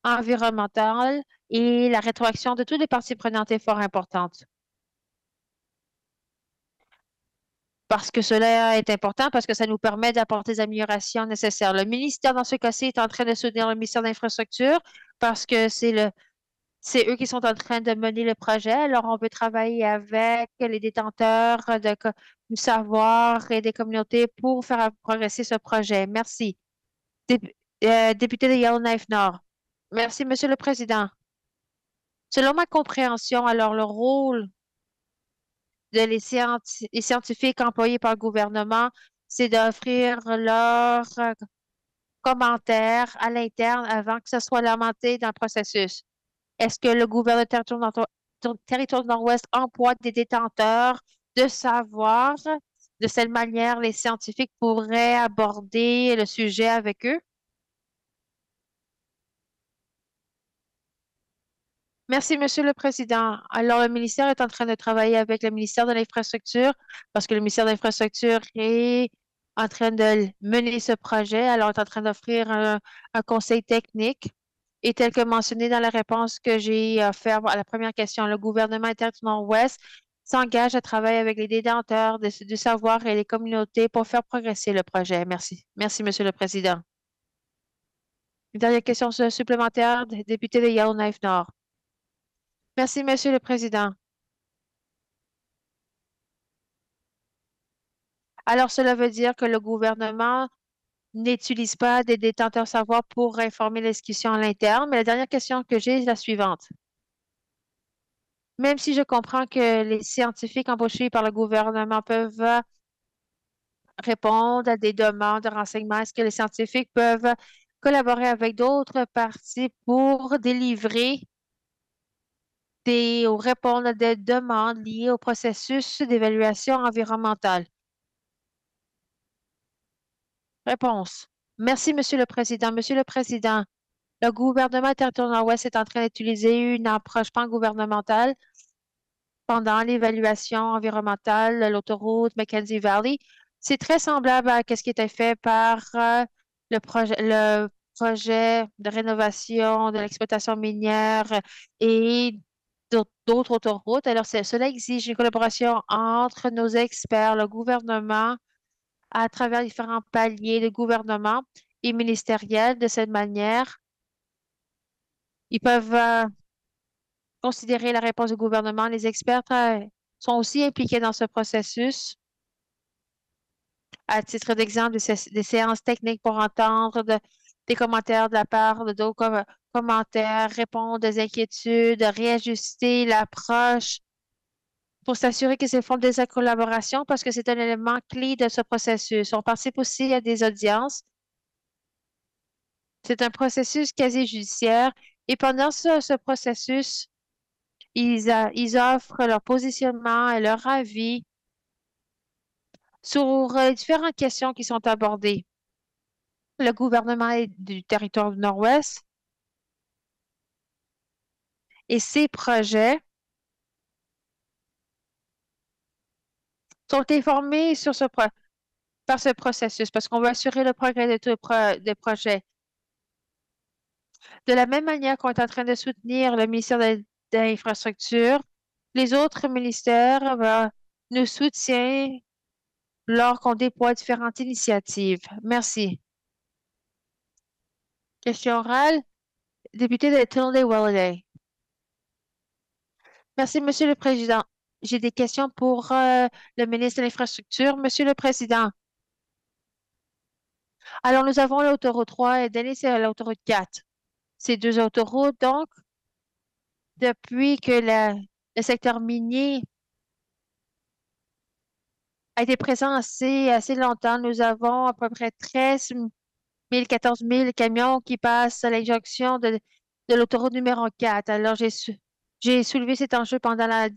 environnementale et la rétroaction de toutes les parties prenantes est fort importante. Parce que cela est important, parce que ça nous permet d'apporter les améliorations nécessaires. Le ministère, dans ce cas-ci, est en train de soutenir le ministère de l'Infrastructure parce que c'est eux qui sont en train de mener le projet. Alors, on veut travailler avec les détenteurs du savoir et des communautés pour faire progresser ce projet. Merci. Député de Yellowknife Nord. Merci, Monsieur le Président. Selon ma compréhension, alors le rôle les scientifiques employés par le gouvernement, c'est d'offrir leurs commentaires à l'interne avant que ce soit lamenté dans le processus. Est-ce que le gouvernement du territoire du Nord-Ouest emploie des détenteurs de savoir? De cette manière, les scientifiques pourraient aborder le sujet avec eux? Merci, Monsieur le Président. Alors, le ministère est en train de travailler avec le ministère de l'Infrastructure parce que le ministère de l'Infrastructure est en train de mener ce projet. Alors, on est en train d'offrir un conseil technique. Et tel que mentionné dans la réponse que j'ai faite à la première question, le gouvernement interne du Nord-Ouest s'engage à travailler avec les détenteurs du savoir et les communautés pour faire progresser le projet. Merci. Merci, Monsieur le Président. Une dernière question supplémentaire, député de Yellowknife Nord. Merci, Monsieur le Président. Alors, cela veut dire que le gouvernement n'utilise pas des détenteurs savoir pour informer les discussions à l'interne. Mais la dernière question que j'ai est la suivante. Même si je comprends que les scientifiques embauchés par le gouvernement peuvent répondre à des demandes de renseignements, est-ce que les scientifiques peuvent collaborer avec d'autres parties pour délivrer ou répondre à des demandes liées au processus d'évaluation environnementale? Réponse. Merci, Monsieur le Président. Monsieur le Président, Le gouvernement du territoire nord-ouest est en train d'utiliser une approche pan-gouvernementale pendant l'évaluation environnementale de l'autoroute Mackenzie Valley. C'est très semblable à ce qui était fait par le projet de rénovation de l'exploitation minière et d'autres autoroutes. Alors, cela exige une collaboration entre nos experts, le gouvernement, à travers différents paliers de gouvernement et ministériels. De cette manière, ils peuvent considérer la réponse du gouvernement. Les experts sont aussi impliqués dans ce processus. À titre d'exemple, des séances techniques pour entendre des commentaires de la part de d'autres commentaires, répondre des inquiétudes, réajuster l'approche pour s'assurer que c'est font de la collaboration parce que c'est un élément clé de ce processus. On participe aussi à des audiences. C'est un processus quasi judiciaire et pendant ce processus, ils offrent leur positionnement et leur avis sur les différentes questions qui sont abordées. Le gouvernement du territoire du Nord-Ouest et ses projets sont informés par ce processus parce qu'on veut assurer le progrès de tous les projets. De la même manière qu'on est en train de soutenir le ministère de l'Infrastructure, les autres ministères nous soutiennent lors qu'on déploie différentes initiatives. Merci. Question orale, député de Tilday-Welladay. Merci, Monsieur le Président. J'ai des questions pour le ministre de l'Infrastructure. Monsieur le Président, alors nous avons l'autoroute 3 et Dennis, c'est l'autoroute 4. Ces deux autoroutes, donc, depuis que le secteur minier a été présent assez longtemps, nous avons à peu près 13 000, 14 000 camions qui passent à l'injonction de l'autoroute numéro 4. Alors, j'ai soulevé cet enjeu pendant la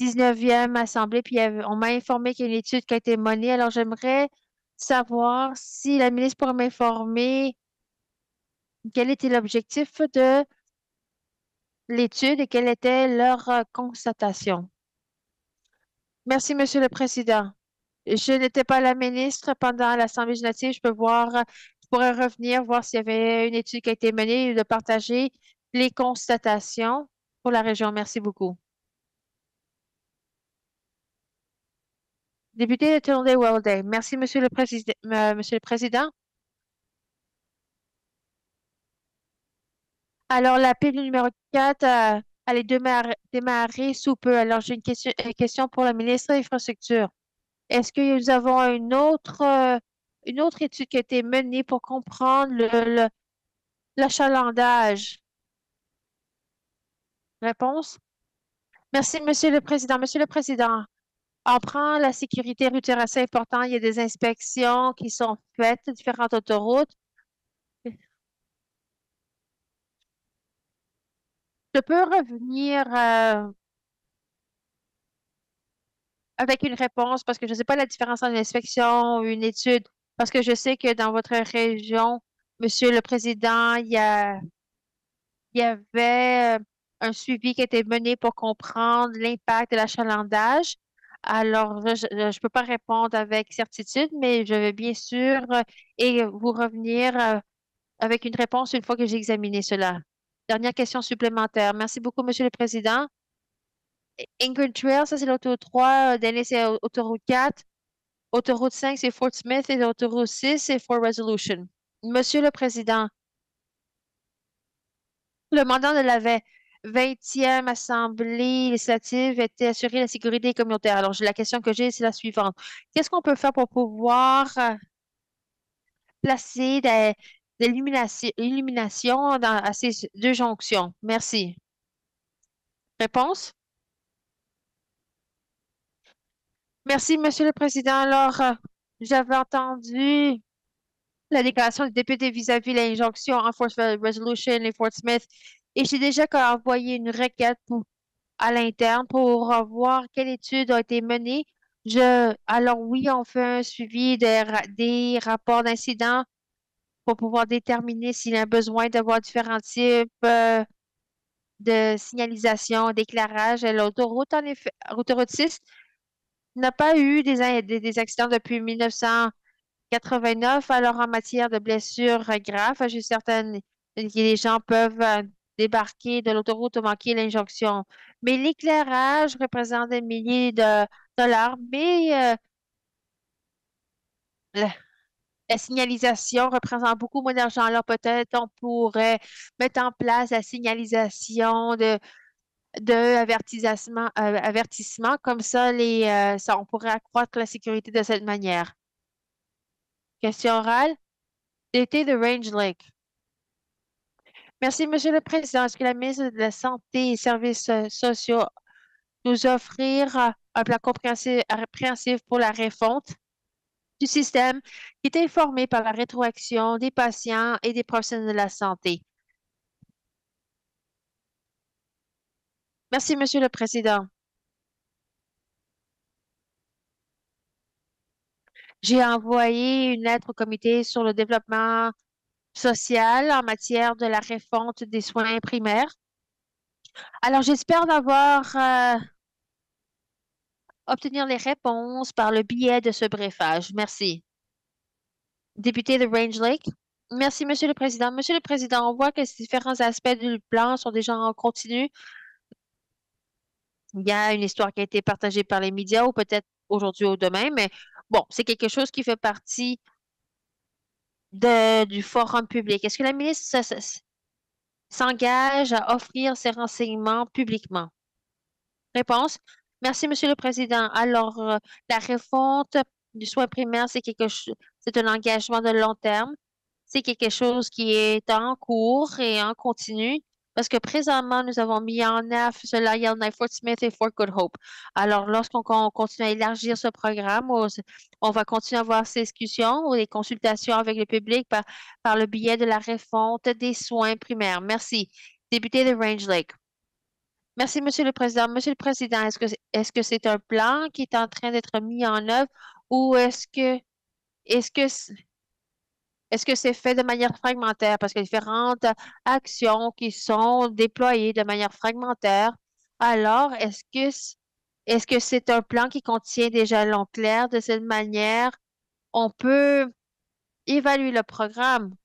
19e assemblée, puis on m'a informé qu'il y a une étude qui a été menée. Alors, j'aimerais savoir si la ministre pourrait m'informer quel était l'objectif de l'étude et quelle était leur constatation. Merci, Monsieur le Président. Je n'étais pas la ministre pendant l'Assemblée législative. Je pourrais revenir, voir s'il y avait une étude qui a été menée et de partager les constatations pour la région. Merci beaucoup. Député de Tilday-Welladay. Merci, Monsieur le Président. Monsieur le Président. Alors, la pile numéro 4 allait démarrer sous peu. Alors, j'ai une question pour le ministre de l'Infrastructure. Est-ce que nous avons une autre étude qui a été menée pour comprendre l'achalandage? Réponse? Merci, Monsieur le Président. Monsieur le Président, on prend la sécurité routière assez important. Il y a des inspections qui sont faites, différentes autoroutes. Je peux revenir avec une réponse parce que je ne sais pas la différence entre une inspection ou une étude, parce que je sais que dans votre région, Monsieur le Président, il y avait un suivi qui était mené pour comprendre l'impact de l'achalandage. Alors, je ne peux pas répondre avec certitude, mais je vais bien sûr et vous revenir avec une réponse une fois que j'ai examiné cela. Dernière question supplémentaire. Merci beaucoup, Monsieur le Président. Ingrid Trail, ça c'est l'autoroute 3, Dennis c'est autoroute 4, autoroute 5 c'est Fort Smith et l'autoroute 6 c'est Fort Resolution. Monsieur le Président, le mandat de la 20e Assemblée législative était assurer la sécurité communautaire. Alors, la question que j'ai, c'est la suivante. Qu'est-ce qu'on peut faire pour pouvoir placer de l'illumination à ces deux jonctions? Merci. Réponse? Merci, Monsieur le Président. Alors, j'avais entendu la déclaration du député vis-à-vis l'injonction en Fort Resolution et Fort Smith et j'ai déjà envoyé une requête à l'interne pour voir quelle étude a été menée. Alors oui, on fait un suivi des rapports d'incidents pour pouvoir déterminer s'il y a besoin d'avoir différents types de signalisation, d'éclairage. L'autoroute, en effet, autoroute 6 n'a pas eu des accidents depuis 1989. Alors, en matière de blessures graves, je suis certaine que les gens peuvent débarquer de l'autoroute ou manquer l'injonction. Mais l'éclairage représente des milliers de dollars, mais la, la signalisation représente beaucoup moins d'argent. Alors, peut-être on pourrait mettre en place la signalisation de avertissement. Comme ça, on pourrait accroître la sécurité de cette manière. Question orale. D'été de Range Lake. Merci, Monsieur le Président. Est-ce que la ministre de la Santé et Services sociaux nous offrir un plan compréhensif pour la refonte du système qui est informé par la rétroaction des patients et des professionnels de la santé? Merci, Monsieur le Président. J'ai envoyé une lettre au comité sur le développement social en matière de la refonte des soins primaires. Alors, j'espère obtenir les réponses par le biais de ce briefage. Merci. Député de Range Lake. Merci, Monsieur le Président. Monsieur le Président, on voit que ces différents aspects du plan sont déjà en continu. Il y a une histoire qui a été partagée par les médias ou peut-être aujourd'hui ou demain, mais bon, c'est quelque chose qui fait partie du forum public. Est-ce que la ministre s'engage à offrir ces renseignements publiquement? Réponse. Merci, Monsieur le Président. Alors, la refonte du soin primaire, c'est un engagement de long terme. C'est quelque chose qui est en cours et en continu parce que présentement, nous avons mis en œuvre cela à Yellowknife, Fort Smith et Fort Good Hope. Alors, lorsqu'on continue à élargir ce programme, on va continuer à avoir ces discussions ou des consultations avec le public par le biais de la refonte des soins primaires. Merci. Député de Range Lake. Merci, Monsieur le Président. Monsieur le Président, est-ce que c'est un plan qui est en train d'être mis en œuvre ou est-ce que est-ce que c'est fait de manière fragmentaire? Parce qu'il y a différentes actions qui sont déployées de manière fragmentaire. Alors, est-ce que c'est un plan qui contient des jalons clairs? De cette manière, on peut évaluer le programme,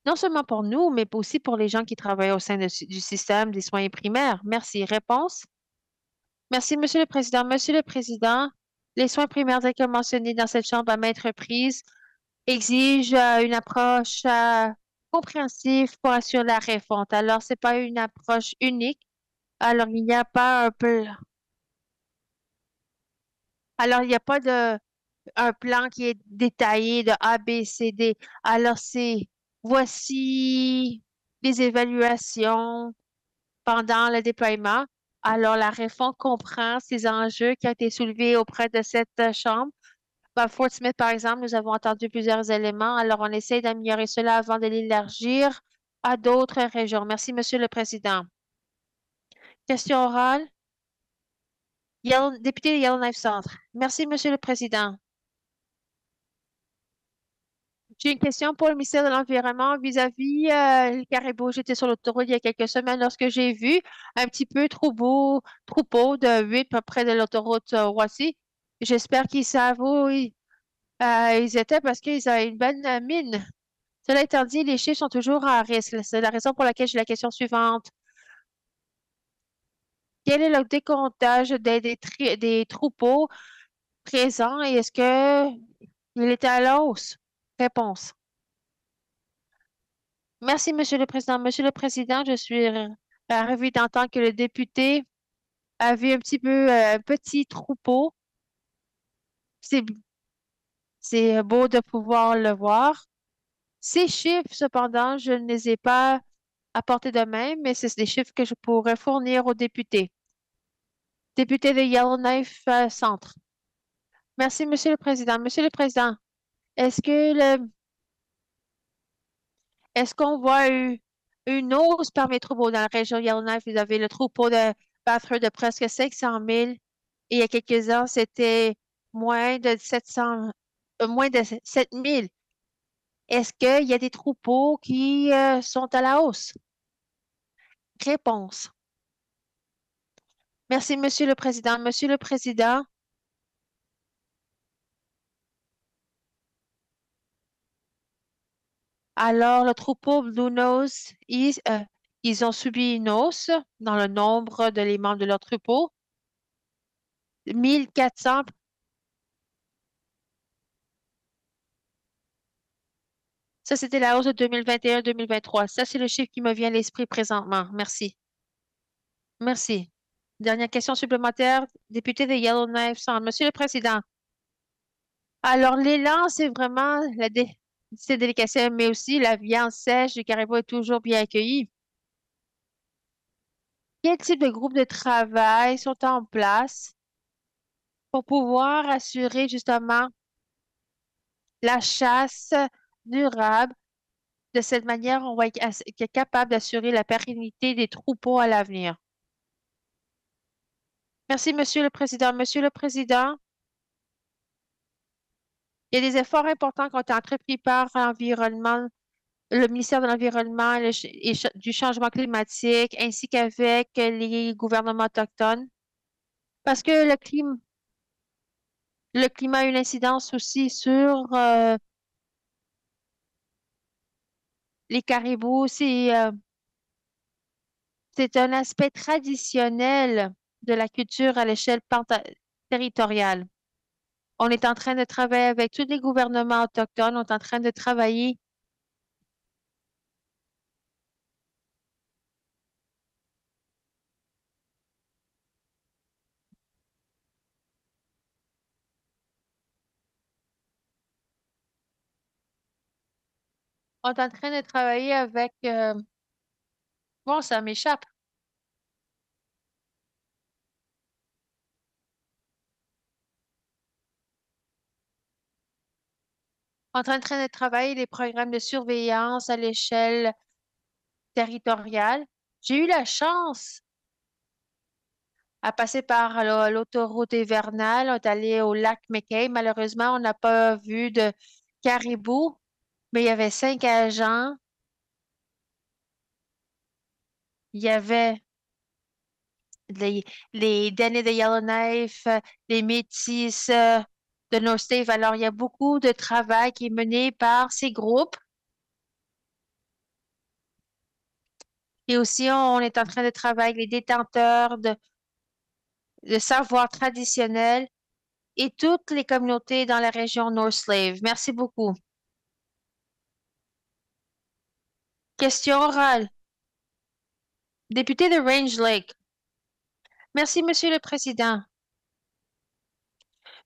non seulement pour nous, mais aussi pour les gens qui travaillent au sein du système des soins primaires. Merci. Réponse? Merci, Monsieur le Président. Monsieur le Président, les soins primaires tels que mentionnés dans cette chambre à maintes reprises exige une approche compréhensive pour assurer la refonte. Alors, c'est pas une approche unique. Alors, il n'y a pas il n'y a pas un plan qui est détaillé de A, B, C, D. Alors, voici les évaluations pendant le déploiement. Alors, la refonte comprend ces enjeux qui ont été soulevés auprès de cette chambre. À Fort Smith, par exemple, nous avons entendu plusieurs éléments. Alors, on essaie d'améliorer cela avant de l'élargir à d'autres régions. Merci, Monsieur le Président. Question orale. Député de Yellowknife Centre. Merci, Monsieur le Président. J'ai une question pour le ministère de l'Environnement vis-à-vis le caribou. J'étais sur l'autoroute il y a quelques semaines lorsque j'ai vu un petit peu troupeau de 8 près de l'autoroute Roissy. J'espère qu'ils savent où ils étaient parce qu'ils avaient une bonne mine. Cela étant dit, les chiffres sont toujours à risque. C'est la raison pour laquelle j'ai la question suivante. Quel est le décomptage des troupeaux présents et est-ce que il était à la hausse? Réponse. Merci, Monsieur le Président. Monsieur le Président, je suis ravie d'entendre que le député a vu un petit peu un petit troupeau. C'est c'est beau de pouvoir le voir. Ces chiffres, cependant, je ne les ai pas apportés de même, mais c'est des chiffres que je pourrais fournir aux députés. Député de Yellowknife Centre. Merci, Monsieur le Président. Monsieur le Président, est-ce que est-ce qu'on voit une hausse parmi les troupeaux dans la région Yellowknife? Vous avez le troupeau de Bathurst de presque 500 000 et il y a quelques ans, c'était moins de 700, moins de 7 000. Est-ce qu'il y a des troupeaux qui sont à la hausse? Réponse. Merci, Monsieur le Président. Monsieur le Président, alors le troupeau Blue Nose, ils ont subi une hausse dans le nombre de les membres de leur troupeau. 1400. Ça, c'était la hausse de 2021-2023. Ça, c'est le chiffre qui me vient à l'esprit présentement. Merci. Merci. Dernière question supplémentaire, député de Yellowknife Sound. Monsieur le Président, alors l'élan, c'est vraiment c'est délicatie, mais aussi la viande sèche du caribou est toujours bien accueillie. Quel type de groupe de travail sont en place pour pouvoir assurer justement la chasse durable? De cette manière, on va être capable d'assurer la pérennité des troupeaux à l'avenir. Merci, Monsieur le Président. Monsieur le Président, il y a des efforts importants qui ont été entrepris par l'environnement, le ministère de l'Environnement et du changement climatique, ainsi qu'avec les gouvernements autochtones, parce que le climat a une incidence aussi sur les caribous. C'est un aspect traditionnel de la culture à l'échelle territoriale. On est en train de travailler avec tous les gouvernements autochtones. On est en train de travailler. On est en train de travailler avec. Bon, ça m'échappe. On est en train de travailler les programmes de surveillance à l'échelle territoriale. J'ai eu la chance à passer par l'autoroute hivernale. On est allé au lac McKay. Malheureusement, on n'a pas vu de caribou, mais il y avait 5 agents. Il y avait les, les Dene de Yellowknife, les Métis de No Stave. Alors, il y a beaucoup de travail qui est mené par ces groupes. Et aussi, on est en train de travailler avec les détenteurs de savoir traditionnel et toutes les communautés dans la région North Slave. Merci beaucoup. Question orale. Député de Range Lake. Merci, Monsieur le Président.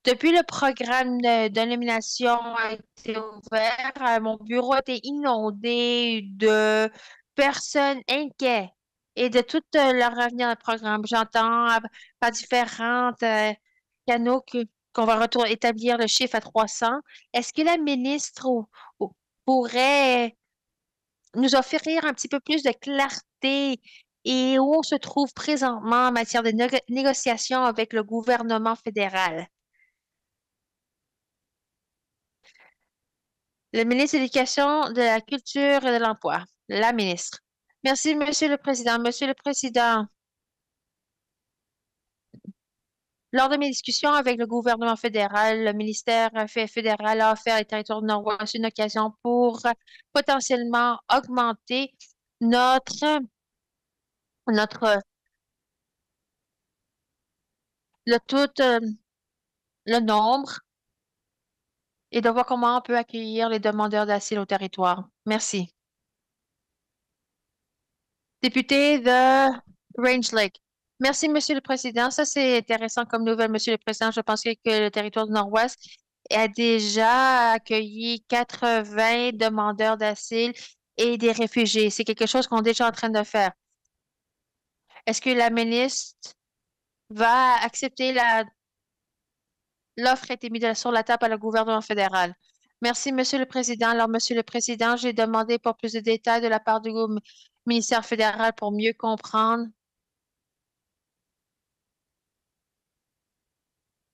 Depuis le programme de nomination a été ouvert, mon bureau a été inondé de personnes inquiètes et de tout leur avenir dans le programme. J'entends par différents canaux qu'on va établir le chiffre à 300. Est-ce que la ministre pourrait nous offrir un petit peu plus de clarté et où on se trouve présentement en matière de négociation avec le gouvernement fédéral? Le ministre de l'Éducation, de la Culture et de l'Emploi. La ministre. Merci, Monsieur le Président. Monsieur le Président, lors de mes discussions avec le gouvernement fédéral, le ministère fédéral a offert au territoire du Nord-Ouest une occasion pour potentiellement augmenter notre, notre, le tout, le nombre et de voir comment on peut accueillir les demandeurs d'asile au territoire. Merci. Député de Range Lake. Merci, Monsieur le Président. Ça, c'est intéressant comme nouvelle, Monsieur le Président. Je pense que le territoire du Nord-Ouest a déjà accueilli 80 demandeurs d'asile et des réfugiés. C'est quelque chose qu'on est déjà en train de faire. Est-ce que la ministre va accepter l'offre qui a été mise sur la table par le gouvernement fédéral? Merci, Monsieur le Président. Alors, Monsieur le Président, j'ai demandé pour plus de détails de la part du ministère fédéral pour mieux comprendre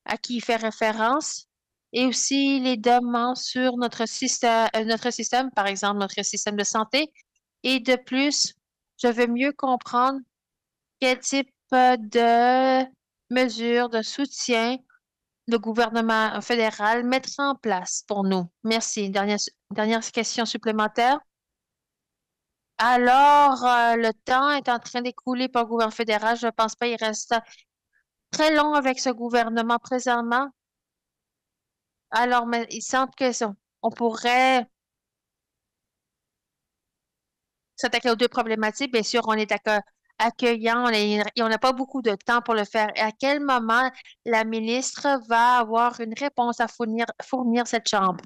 à qui il fait référence. et aussi les demandes sur notre système, par exemple notre système de santé. Et de plus, je veux mieux comprendre quel type de mesures de soutien le gouvernement fédéral mettra en place pour nous. Merci. Dernière question supplémentaire. Alors, le temps est en train d'écouler pour le gouvernement fédéral. Je ne pense pas qu'il reste très long avec ce gouvernement présentement. Alors, mais il semble que on pourrait s'attaquer aux deux problématiques. Bien sûr, on est accueillant et on n'a pas beaucoup de temps pour le faire. Et à quel moment la ministre va avoir une réponse à fournir cette chambre?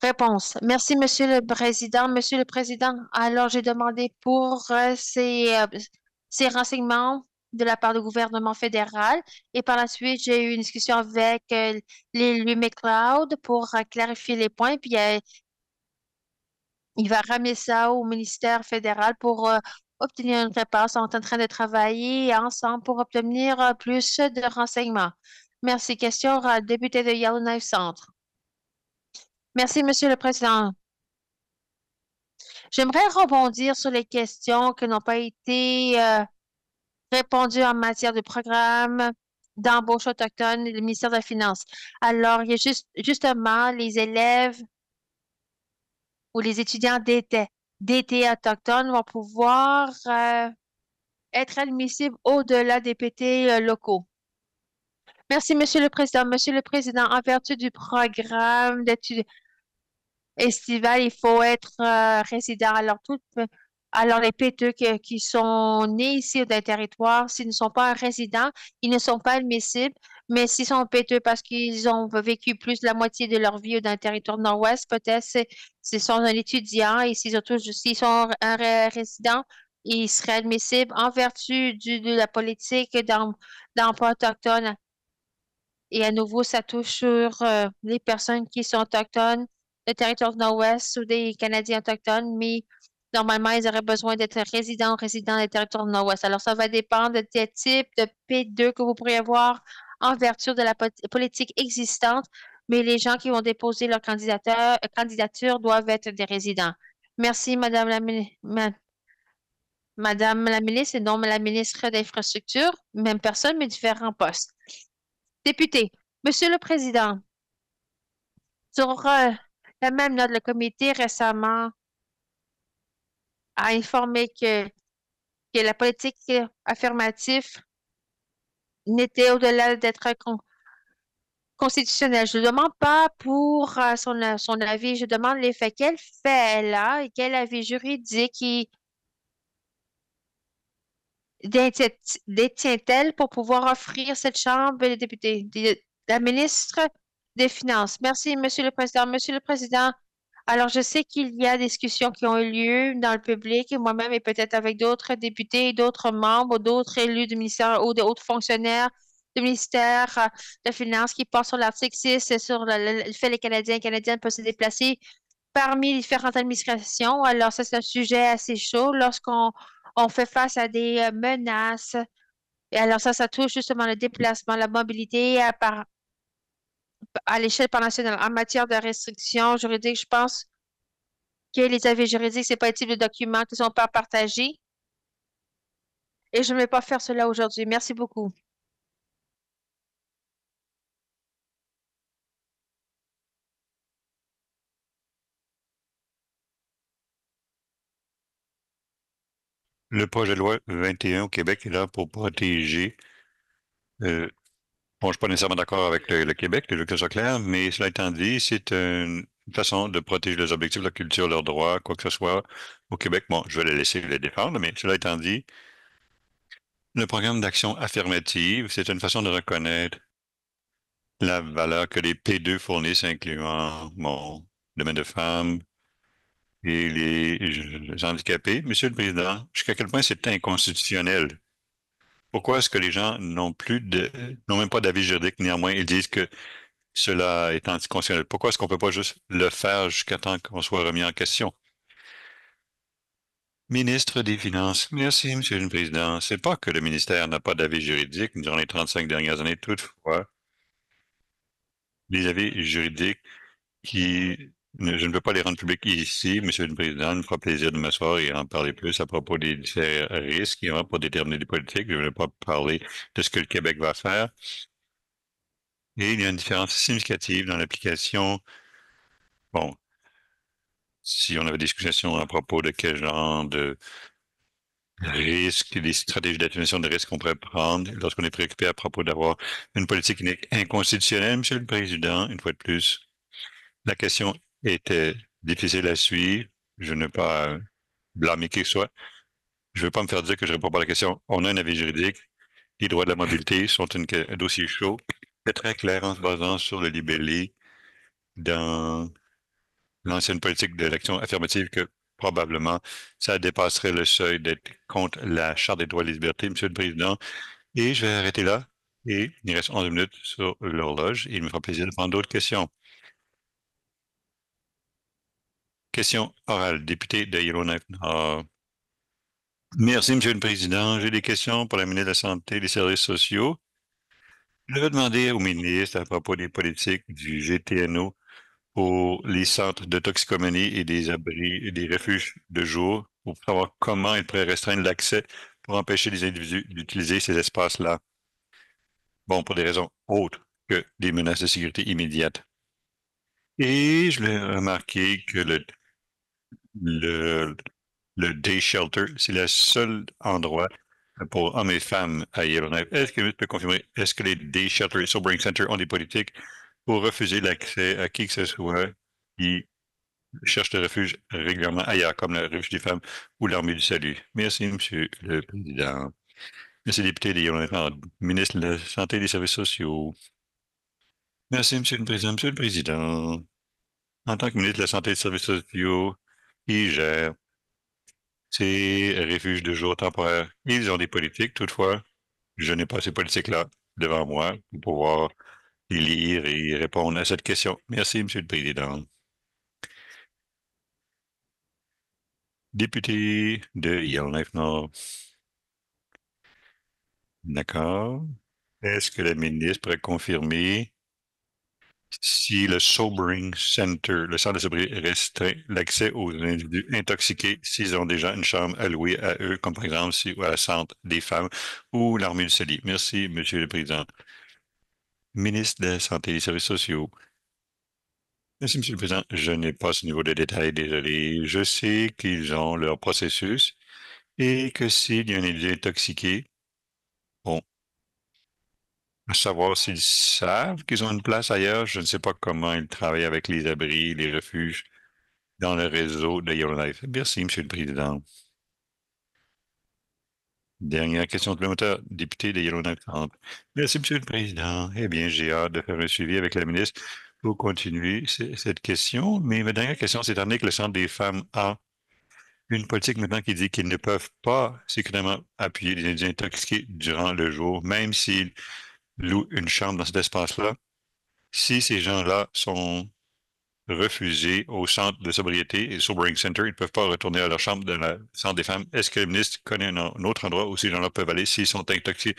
Réponse. Merci, Monsieur le Président. Monsieur le Président, alors j'ai demandé pour ces renseignements de la part du gouvernement fédéral et par la suite, j'ai eu une discussion avec l'élu McLeod pour clarifier les points. Puis il va ramener ça au ministère fédéral pour obtenir une réponse. On est en train de travailler ensemble pour obtenir plus de renseignements. Merci. Question député de Yellowknife Centre. Merci, Monsieur le Président. J'aimerais rebondir sur les questions qui n'ont pas été répondues en matière de programme d'embauche autochtone et le ministère de la Finance. Alors, il y a justement les élèves ou les étudiants d'été autochtones vont pouvoir être admissibles au-delà des PT locaux. Merci, Monsieur le Président. Monsieur le Président, en vertu du programme d'études estival, il faut être résident. Alors les péteux qui sont nés ici dans le territoire, s'ils ne sont pas un résident, ils ne sont pas admissibles. Mais s'ils sont péteux parce qu'ils ont vécu plus de la moitié de leur vie dans le territoire nord-ouest, peut-être s'ils sont un étudiant et s'ils sont un résident, ils seraient admissibles en vertu de la politique d'emploi autochtone. Et à nouveau, ça touche sur les personnes qui sont autochtones, le territoire du Nord-Ouest ou des Canadiens autochtones, mais normalement, ils auraient besoin d'être résidents ou résidents des territoires du Nord-Ouest. Alors, ça va dépendre des types de P2 que vous pourriez avoir en vertu de la politique existante, mais les gens qui vont déposer leur candidature doivent être des résidents. Merci, Madame la ministre, et non la ministre d'Infrastructure, même personne, mais différents postes. Député, Monsieur le Président, sur la même note, le comité récemment a informé que la politique affirmative n'était au-delà d'être constitutionnelle. Je ne demande pas pour son avis, je demande les faits. Quel fait elle a et quel avis juridique détient-elle pour pouvoir offrir cette chambre des députés? La ministre des Finances. Merci, Monsieur le Président. Monsieur le Président, alors je sais qu'il y a des discussions qui ont eu lieu dans le public, et moi-même et peut-être avec d'autres députés, d'autres membres, d'autres élus du ministère ou d'autres fonctionnaires du ministère de Finances qui portent sur l'article 6 et sur le fait que les Canadiens et Canadiennes peuvent se déplacer parmi les différentes administrations. Alors, ça, c'est un sujet assez chaud lorsqu'on fait face à des menaces. Et alors, ça touche justement le déplacement, la mobilité à l'échelle nationale. En matière de restrictions juridiques, je pense que les avis juridiques, c'est pas le type de documents qui sont pas partagés. Et je ne vais pas faire cela aujourd'hui. Merci beaucoup. Le projet de loi 21 au Québec est là pour protéger. Bon, je ne suis pas nécessairement d'accord avec le Québec, que ce soit clair, mais cela étant dit, c'est une façon de protéger les objectifs de la culture, leurs droits, quoi que ce soit au Québec. Bon, je vais les laisser les défendre, mais cela étant dit, le programme d'action affirmative, c'est une façon de reconnaître la valeur que les P2 fournissent, incluant mon domaine de femmes et les handicapés. Monsieur le Président, jusqu'à quel point c'est inconstitutionnel? Pourquoi est-ce que les gens n'ont même pas d'avis juridique, néanmoins, ils disent que cela est anticonstitutionnel? Pourquoi est-ce qu'on ne peut pas juste le faire jusqu'à temps qu'on soit remis en question? Ministre des Finances. Merci, Monsieur le Président. C'est pas que le ministère n'a pas d'avis juridique durant les 35 dernières années, toutefois. les avis juridiques je ne peux pas les rendre publics ici, Monsieur le Président. Il me fera plaisir de m'asseoir et en parler plus à propos des différents risques qu'il y aura pour déterminer les politiques. Je ne vais pas parler de ce que le Québec va faire. Et il y a une différence significative dans l'application. Bon, si on avait des discussions à propos de quel genre de risques, des stratégies d'atténuation de risques qu'on pourrait prendre lorsqu'on est préoccupé à propos d'avoir une politique inconstitutionnelle, Monsieur le Président, une fois de plus. La question était difficile à suivre. Je ne veux pas blâmer qui que ce soit. Je ne veux pas me faire dire que je ne réponds pas à la question. On a un avis juridique. Les droits de la mobilité sont un dossier chaud. C'est très clair en se basant sur le libellé dans l'ancienne politique de l'action affirmative que probablement ça dépasserait le seuil d'être contre la Charte des droits et des libertés, Monsieur le Président. Et je vais arrêter là. Et il reste 11 minutes sur l'horloge. Il me fera plaisir de prendre d'autres questions. Question orale, député de Yellowknife Nord. Merci, Monsieur le Président. J'ai des questions pour la ministre de la Santé et des Services sociaux. Je vais demander au ministre à propos des politiques du GTNO pour les centres de toxicomanie et des abris et des refuges de jour pour savoir comment il pourrait restreindre l'accès pour empêcher les individus d'utiliser ces espaces-là. Bon, pour des raisons autres que des menaces de sécurité immédiates. Et je l'ai remarqué que le, le day shelter, c'est le seul endroit pour hommes et femmes à Yellowknife. Est-ce que vous pouvez confirmer, est-ce que les day shelters et sobering centers ont des politiques pour refuser l'accès à qui que ce soit qui cherche de refuge régulièrement ailleurs, comme le refuge des femmes ou l'armée du salut? Merci, Monsieur le Président. Merci, député de Yellowknife, ministre de la Santé et des Services sociaux. Merci, Monsieur le Président. Monsieur le Président, en tant que ministre de la Santé et des Services sociaux, qui gère ces refuges de jour temporaires, ils ont des politiques. Toutefois, je n'ai pas ces politiques-là devant moi pour pouvoir les lire et répondre à cette question. Merci, Monsieur le Président. Député de Yellowknife Nord. D'accord. Est-ce que la ministre pourrait confirmer si le Sobering Center, le centre de sobriété, restreint l'accès aux individus intoxiqués s'ils ont déjà une chambre allouée à eux, comme par exemple si, à la centre des femmes ou l'armée du salut? Merci, Monsieur le Président. Ministre de la Santé et des Services sociaux. Merci, Monsieur le Président. Je n'ai pas ce niveau de détail, désolé. Je sais qu'ils ont leur processus et que s'il y a un individu intoxiqué, bon, à savoir s'ils savent qu'ils ont une place ailleurs, je ne sais pas comment ils travaillent avec les abris, les refuges dans le réseau de Yellowknife. Merci, Monsieur le Président. Dernière question supplémentaire, député de Yellowknife. Merci, Monsieur le Président. Eh bien, j'ai hâte de faire un suivi avec la ministre pour continuer cette question. Mais ma dernière question, c'est étant donné que le Centre des femmes a une politique maintenant qui dit qu'ils ne peuvent pas sécurement appuyer les individus intoxiqués durant le jour, même s'ils louent une chambre dans cet espace-là. Si ces gens-là sont refusés au centre de sobriété et Sobering Center, ils ne peuvent pas retourner à leur chambre de la centre des femmes. Est-ce que le ministre connaît un autre endroit où ces gens-là peuvent aller s'ils sont intoxiqués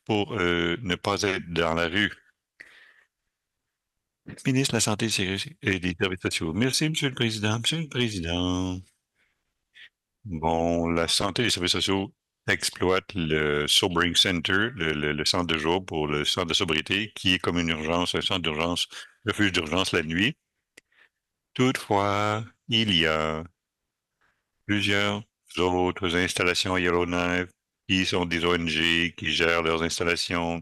pour ne pas être dans la rue? Ministre de la Santé et des Services sociaux. Merci, Monsieur le Président. Monsieur le Président. Bon, la santé et les services sociaux exploitent le Sobering Center, le centre de jour pour le centre de sobriété, qui est comme une urgence, un centre d'urgence, refuge d'urgence la nuit. Toutefois, il y a plusieurs autres installations à Yellowknife qui sont des ONG qui gèrent leurs installations.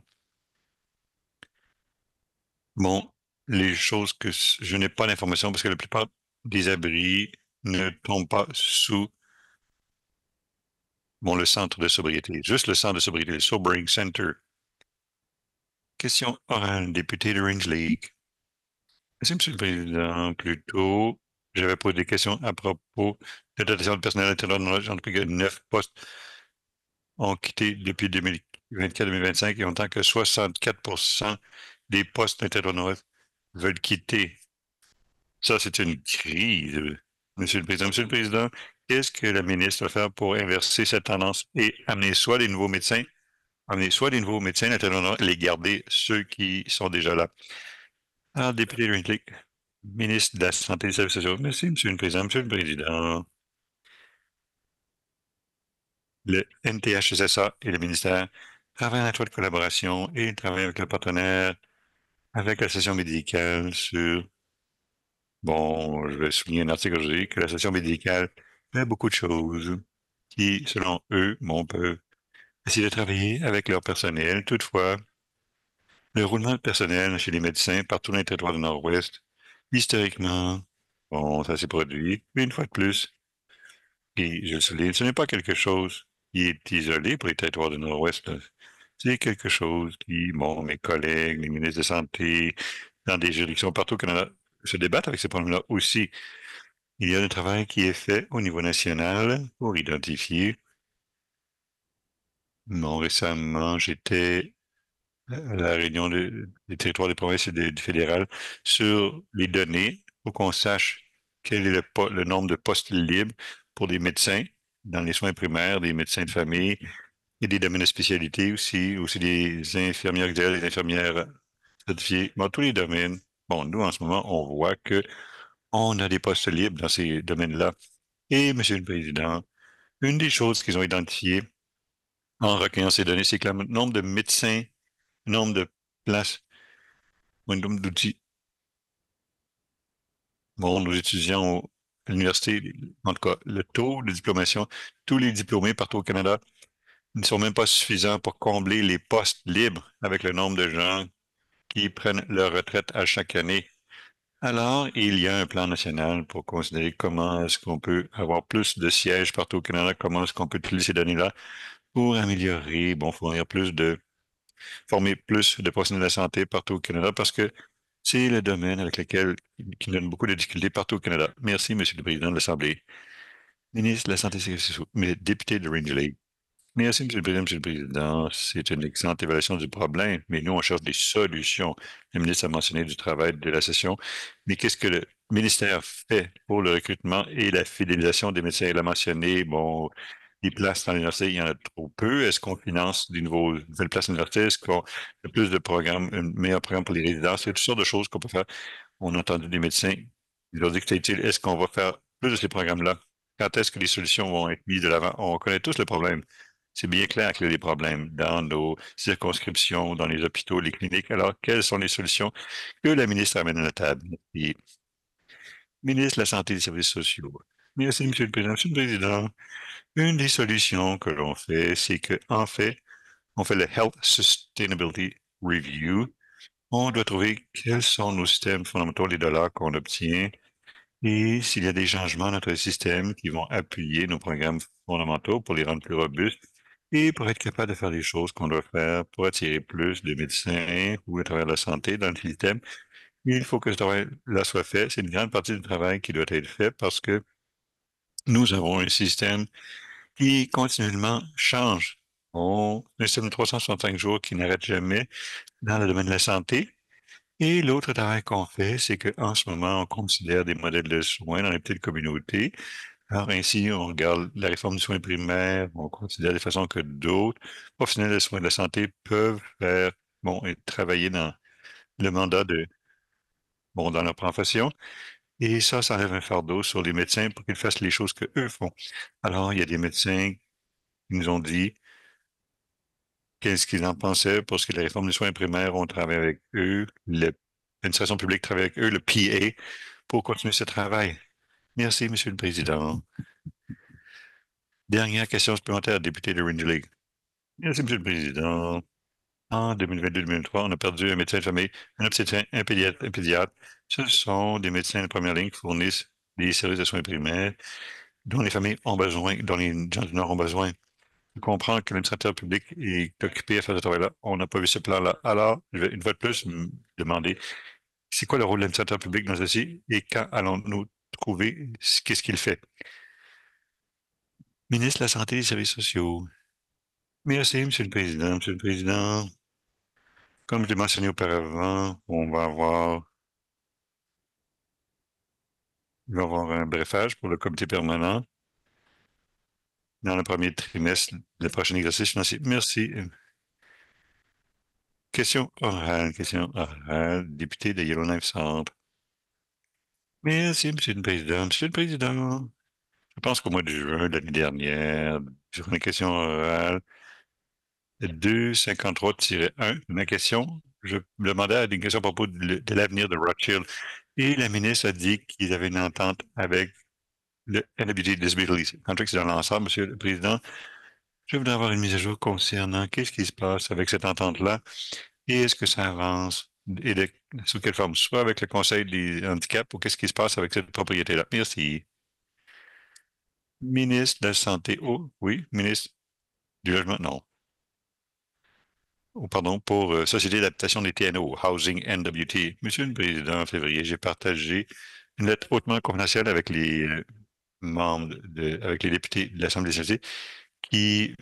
Bon, les choses que je n'ai pas d'informations parce que la plupart des abris ne tombent pas sous le centre de sobriété, juste le centre de sobriété, le Sobering Center. Question orale, député de Range Lake. Merci, Monsieur le Président. Plus tôt, j'avais posé des questions à propos de la dotation de personnel intérieur. J'en ai pris que 9 postes ont quitté depuis 2024-2025 et en tant que 64% des postes d'intérieur veulent quitter. Ça, c'est une crise, Monsieur le Président. Monsieur le Président, qu'est-ce que la ministre va faire pour inverser cette tendance et amener soit des nouveaux médecins d'intérieur et les garder ceux qui sont déjà là? Alors, député de Ridley, ministre de la Santé et des Services sociaux. Merci, Monsieur le Président. Monsieur le Président, le NTHSSA et le ministère travaillent en étroite collaboration et travaillent avec le partenaire, avec la session médicale sur, bon, je vais souligner un article aujourd'hui, que la session médicale fait beaucoup de choses qui, selon eux, peuvent essayer de travailler avec leur personnel. Toutefois, le roulement de personnel chez les médecins partout dans les territoires du Nord-Ouest, historiquement, bon, ça s'est produit, mais une fois de plus, et je le souligne, ce n'est pas quelque chose qui est isolé pour les territoires du Nord-Ouest, là. C'est quelque chose qui, bon, mes collègues, les ministres de Santé, dans des juridictions partout au Canada, se débattent avec ces problèmes-là aussi. Il y a un travail qui est fait au niveau national pour identifier. Non, récemment, j'étais à la réunion des territoires des provinces et du fédéral sur les données pour qu'on sache quel est le nombre de postes libres pour des médecins dans les soins primaires, des médecins de famille et des domaines de spécialité aussi des infirmières auxiliaires, des infirmières certifiées. Dans tous les domaines, bon, nous, en ce moment, on voit que on a des postes libres dans ces domaines-là. Et, Monsieur le Président, une des choses qu'ils ont identifiées en recueillant ces données, c'est que le nombre de médecins, le nombre de places, le nombre d'outils, bon, nos étudiants à l'université, en tout cas, le taux de diplomation, tous les diplômés partout au Canada ne sont même pas suffisants pour combler les postes libres avec le nombre de gens qui prennent leur retraite à chaque année. Alors, il y a un plan national pour considérer comment est-ce qu'on peut avoir plus de sièges partout au Canada, comment est-ce qu'on peut utiliser ces données-là pour améliorer, bon, former plus de professionnels de la santé partout au Canada parce que c'est le domaine avec lequel qui donne beaucoup de difficultés partout au Canada. Merci, Monsieur le Président de l'Assemblée. Ministre de la Santé et des Services sociaux, mais député de Rangeley. Merci, Monsieur le Président. Monsieur le Président, c'est une excellente évaluation du problème, mais nous, on cherche des solutions. Le ministre a mentionné du travail de la session, mais qu'est-ce que le ministère fait pour le recrutement et la fidélisation des médecins? Il a mentionné, bon, les places dans l'université, il y en a trop peu. Est-ce qu'on finance des nouvelles places à l'université? Est-ce qu'on a plus de programmes, un meilleur programme pour les résidences? Il y a toutes sortes de choses qu'on peut faire. On a entendu des médecins, ils ont dit que c'était utile. Est-ce qu'on va faire plus de ces programmes-là? Quand est-ce que les solutions vont être mises de l'avant? On connaît tous le problème. C'est bien clair qu'il y a des problèmes dans nos circonscriptions, dans les hôpitaux, les cliniques. Alors, quelles sont les solutions que la ministre amène à la table? Et ministre de la Santé et des Services sociaux. Merci, Monsieur le Président. Monsieur le Président, une des solutions que l'on fait, c'est qu'en fait, on fait le Health Sustainability Review. On doit trouver quels sont nos systèmes fondamentaux, les dollars qu'on obtient, et s'il y a des changements dans notre système qui vont appuyer nos programmes fondamentaux pour les rendre plus robustes et pour être capable de faire les choses qu'on doit faire pour attirer plus de médecins ou à travers la santé dans le système. Il faut que ce travail-là soit fait. C'est une grande partie du travail qui doit être fait parce que nous avons un système qui continuellement change. On a un système de 365 jours qui n'arrête jamais dans le domaine de la santé. Et l'autre travail qu'on fait, c'est qu'en ce moment, on considère des modèles de soins dans les petites communautés. Alors ainsi, on regarde la réforme du soin primaire, on considère des façons que d'autres professionnels de soins de la santé peuvent faire, bon, et travailler dans le mandat bon, dans leur profession. Et ça enlève un fardeau sur les médecins pour qu'ils fassent les choses qu'eux font. Alors, il y a des médecins qui nous ont dit qu'est-ce qu'ils en pensaient parce que la réforme du soin primaire, on travaille avec eux, l'administration publique travaille avec eux, le PA, pour continuer ce travail. Merci, Monsieur le Président. Dernière question supplémentaire, député de Rangeley. Merci, Monsieur le Président. En 2022-2023, on a perdu un médecin de famille, un obstétricien, un pédiatre. Ce sont des médecins de première ligne qui fournissent des services de soins primaires dont les familles ont besoin, dont les gens du Nord ont besoin. Je comprends que l'administrateur public est occupé à faire ce travail-là. On n'a pas vu ce plan-là. Alors, je vais une fois de plus me demander, c'est quoi le rôle de l'administrateur public dans ceci et quand allons-nous trouver qu'est-ce qu'il fait? Ministre de la Santé et des Services sociaux. Merci, Monsieur le Président. Monsieur le Président, comme je l'ai mentionné auparavant, il va y avoir un brefage pour le comité permanent dans le premier trimestre du prochain exercice financier. Merci. Question orale, député de Yellowknife Centre. Merci, Monsieur le Président. Monsieur le Président, je pense qu'au mois de juin de l'année dernière, sur une question orale 253-1, ma question, je demandais une question à propos de l'avenir de Rothschild. Et la ministre a dit qu'ils avaient une entente avec le NWT Disabilities. Contract, c'est dans l'ensemble, Monsieur le Président. Je voudrais avoir une mise à jour concernant qu'est-ce qui se passe avec cette entente-là et est-ce que ça avance et sous quelle forme, soit avec le Conseil des handicaps ou qu'est-ce qui se passe avec cette propriété-là. Merci. Ministre de la Santé, oh, oui, ministre du Logement, non. Oh, pardon, pour Société d'adaptation des TNO, Housing NWT. Monsieur le Président, en février, j'ai partagé une lettre hautement confidentielle avec les membres, avec les députés de l'Assemblée nationale qui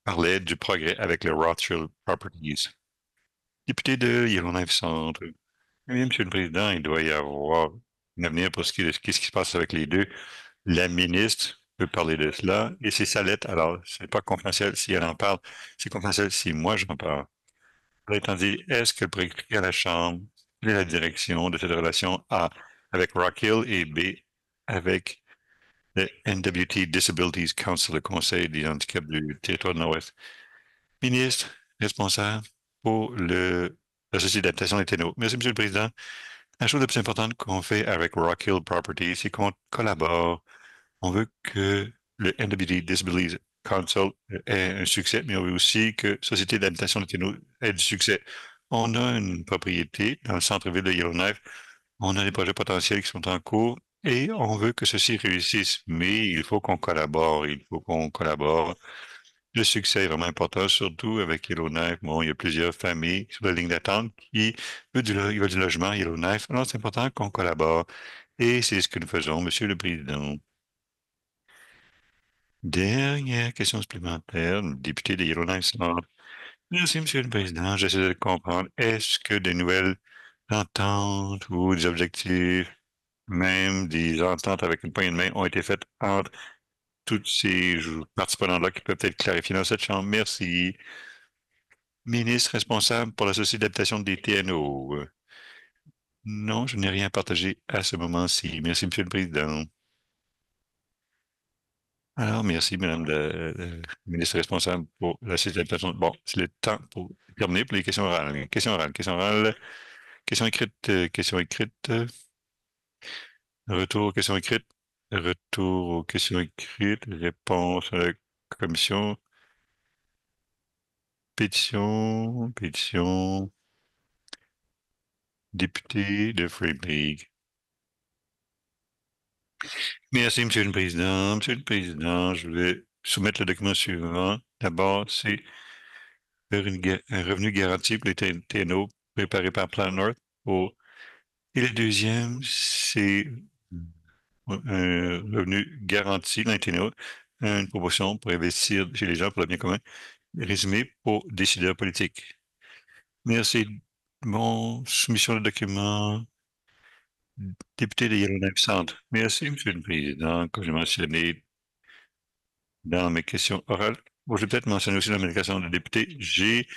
parlaient du progrès avec le Rothschild Properties. Député de Yellowknife Centre. Oui, Monsieur le Président, il doit y avoir un avenir pour qu'est-ce qui se passe avec les deux. La ministre peut parler de cela et c'est sa lettre. Alors, c'est pas confidentiel si elle en parle, c'est confidentiel si moi j'en parle. Cela étant dit, est-ce qu'elle pourrait expliquer à la Chambre quelle est la direction de cette relation A avec Rock Hill et B avec le NWT Disabilities Council, le Conseil des handicaps du territoire de Nord-Ouest? Ministre responsable pour la Société d'adaptation des TNO. Merci, Monsieur le Président. La chose la plus importante qu'on fait avec Rock Hill Properties, c'est qu'on collabore. On veut que le NWT Disabilities Council ait un succès, mais on veut aussi que Société d'habitation de Téno ait du succès. On a une propriété dans le centre-ville de Yellowknife. On a des projets potentiels qui sont en cours et on veut que ceci réussisse. Mais il faut qu'on collabore. Il faut qu'on collabore. Le succès est vraiment important, surtout avec Yellowknife. Bon, il y a plusieurs familles sur la ligne d'attente qui veulent du logement à Yellowknife. Alors, c'est important qu'on collabore. Et c'est ce que nous faisons, Monsieur le Président. Dernière question supplémentaire, le député de Yellowknife Centre. Merci, Monsieur le Président. J'essaie de comprendre. Est-ce que des nouvelles ententes ou des objectifs, même des ententes avec une poignée de main, ont été faites entre tous ces participants-là qui peuvent être clarifiés dans cette Chambre? Merci. Ministre responsable pour la Société d'adaptation des TNO. Non, je n'ai rien partagé à ce moment-ci. Merci, Monsieur le Président. Alors, merci, Madame la ministre responsable pour la Société d'adaptation. Bon, c'est le temps pour terminer pour les questions orales. Questions orales, questions orales, questions écrites, questions écrites, retour aux questions écrites, retour aux questions écrites, réponse à la commission, pétition, député de Free League. Merci, Monsieur le Président. Monsieur le Président, je vais soumettre le document suivant. D'abord, c'est un revenu garanti pour les TNO préparé par Plan North. Et le deuxième, c'est un revenu garanti dans les TNO, une proposition pour investir chez les gens pour le bien commun. Résumé pour décideurs politiques. Merci. Bon, soumission de document. Député de Yellowknife Centre. Merci, Monsieur le Président. Comme j'ai mentionné dans mes questions orales, bon, je vais peut-être mentionner aussi dans mes questions de député, j'ai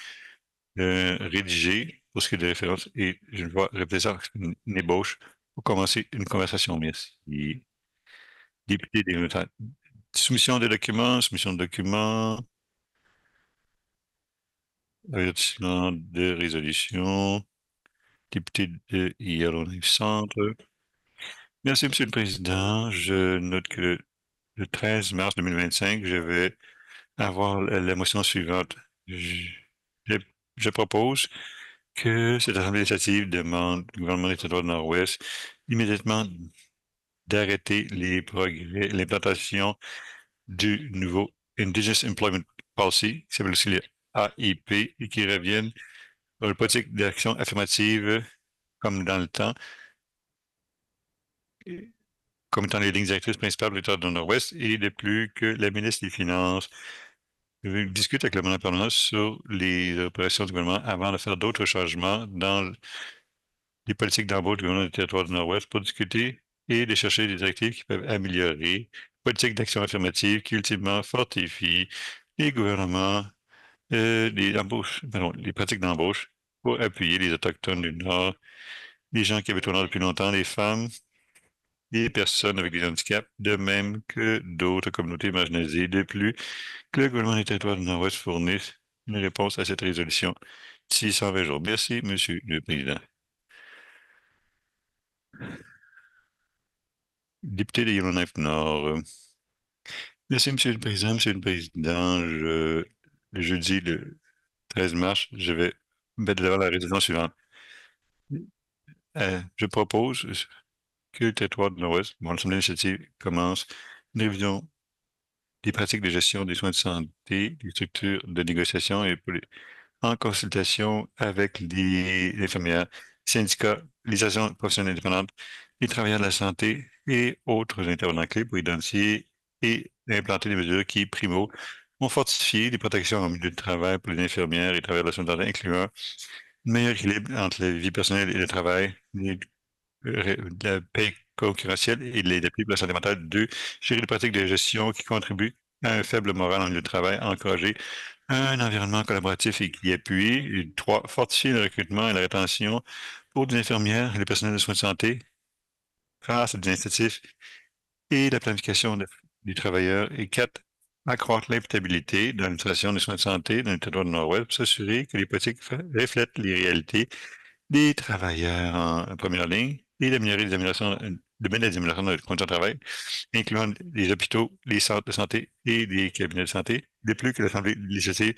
rédigé, pour ce qui est de référence, et je vais répéter ça, une ébauche pour commencer une conversation. Merci. Député des soumission des documents, avertissement de résolution, député de Yellowknife Centre. Merci, Monsieur le Président. Je note que le 13 mars 2025, je vais avoir la motion suivante. Je propose que cette Assemblée législative demande au gouvernement du territoire du Nord-Ouest immédiatement d'arrêter les progrès, l'implantation du nouveau Indigenous Employment Policy, qui s'appelle aussi le AIP, et qui revienne aux politiques d'action affirmative comme dans le temps, comme étant les lignes directrices principales du territoire du Nord-Ouest, et de plus que la ministre des Finances discute avec le gouvernement permanent sur les opérations du gouvernement avant de faire d'autres changements dans les politiques d'embauche du gouvernement du territoire du Nord-Ouest pour discuter et de chercher des directives qui peuvent améliorer politiques d'action affirmative qui ultimement fortifient les gouvernements les pratiques d'embauche pour appuyer les Autochtones du Nord, les gens qui habitent au Nord depuis longtemps, les femmes, les personnes avec des handicaps, de même que d'autres communautés marginalisées. De plus, que le gouvernement des territoires du Nord-Ouest fournisse une réponse à cette résolution d'ici 120 jours. Merci, Monsieur le Président. Député de Yellowknife-Nord. Merci, Monsieur le Président. Monsieur le Président, le jeudi, le 13 mars, je vais mettre de l'avant la résolution suivante. Je propose que le territoire du Nord-Ouest, mon Assemblée d'initiative, commence une révision des pratiques de gestion des soins de santé, des structures de négociation et en consultation avec les infirmières, syndicats, les associations professionnelles indépendantes, les travailleurs de la santé et autres intervenants clés pour identifier et implanter des mesures qui, primo, vont fortifier les protections en milieu de travail pour les infirmières et les travailleurs de la santé, incluant un meilleur équilibre entre la vie personnelle et le travail, la paix concurrentielle et les défis pour la santé mentale. Deux, gérer les pratiques de gestion qui contribuent à un faible moral en milieu de travail, encourager un environnement collaboratif et qui appuie. Et trois, fortifier le recrutement et la rétention pour les infirmières et les personnels de soins de santé grâce à des incitatifs et la planification des travailleurs. Et quatre, accroître l'imputabilité de l'administration des soins de santé dans le territoire du Nord-Ouest pour s'assurer que les politiques reflètent les réalités des travailleurs en première ligne et d'améliorer les améliorations, de mettre des améliorations dans les conditions de travail, incluant les hôpitaux, les centres de santé et les cabinets de santé. De plus que l'Assemblée législative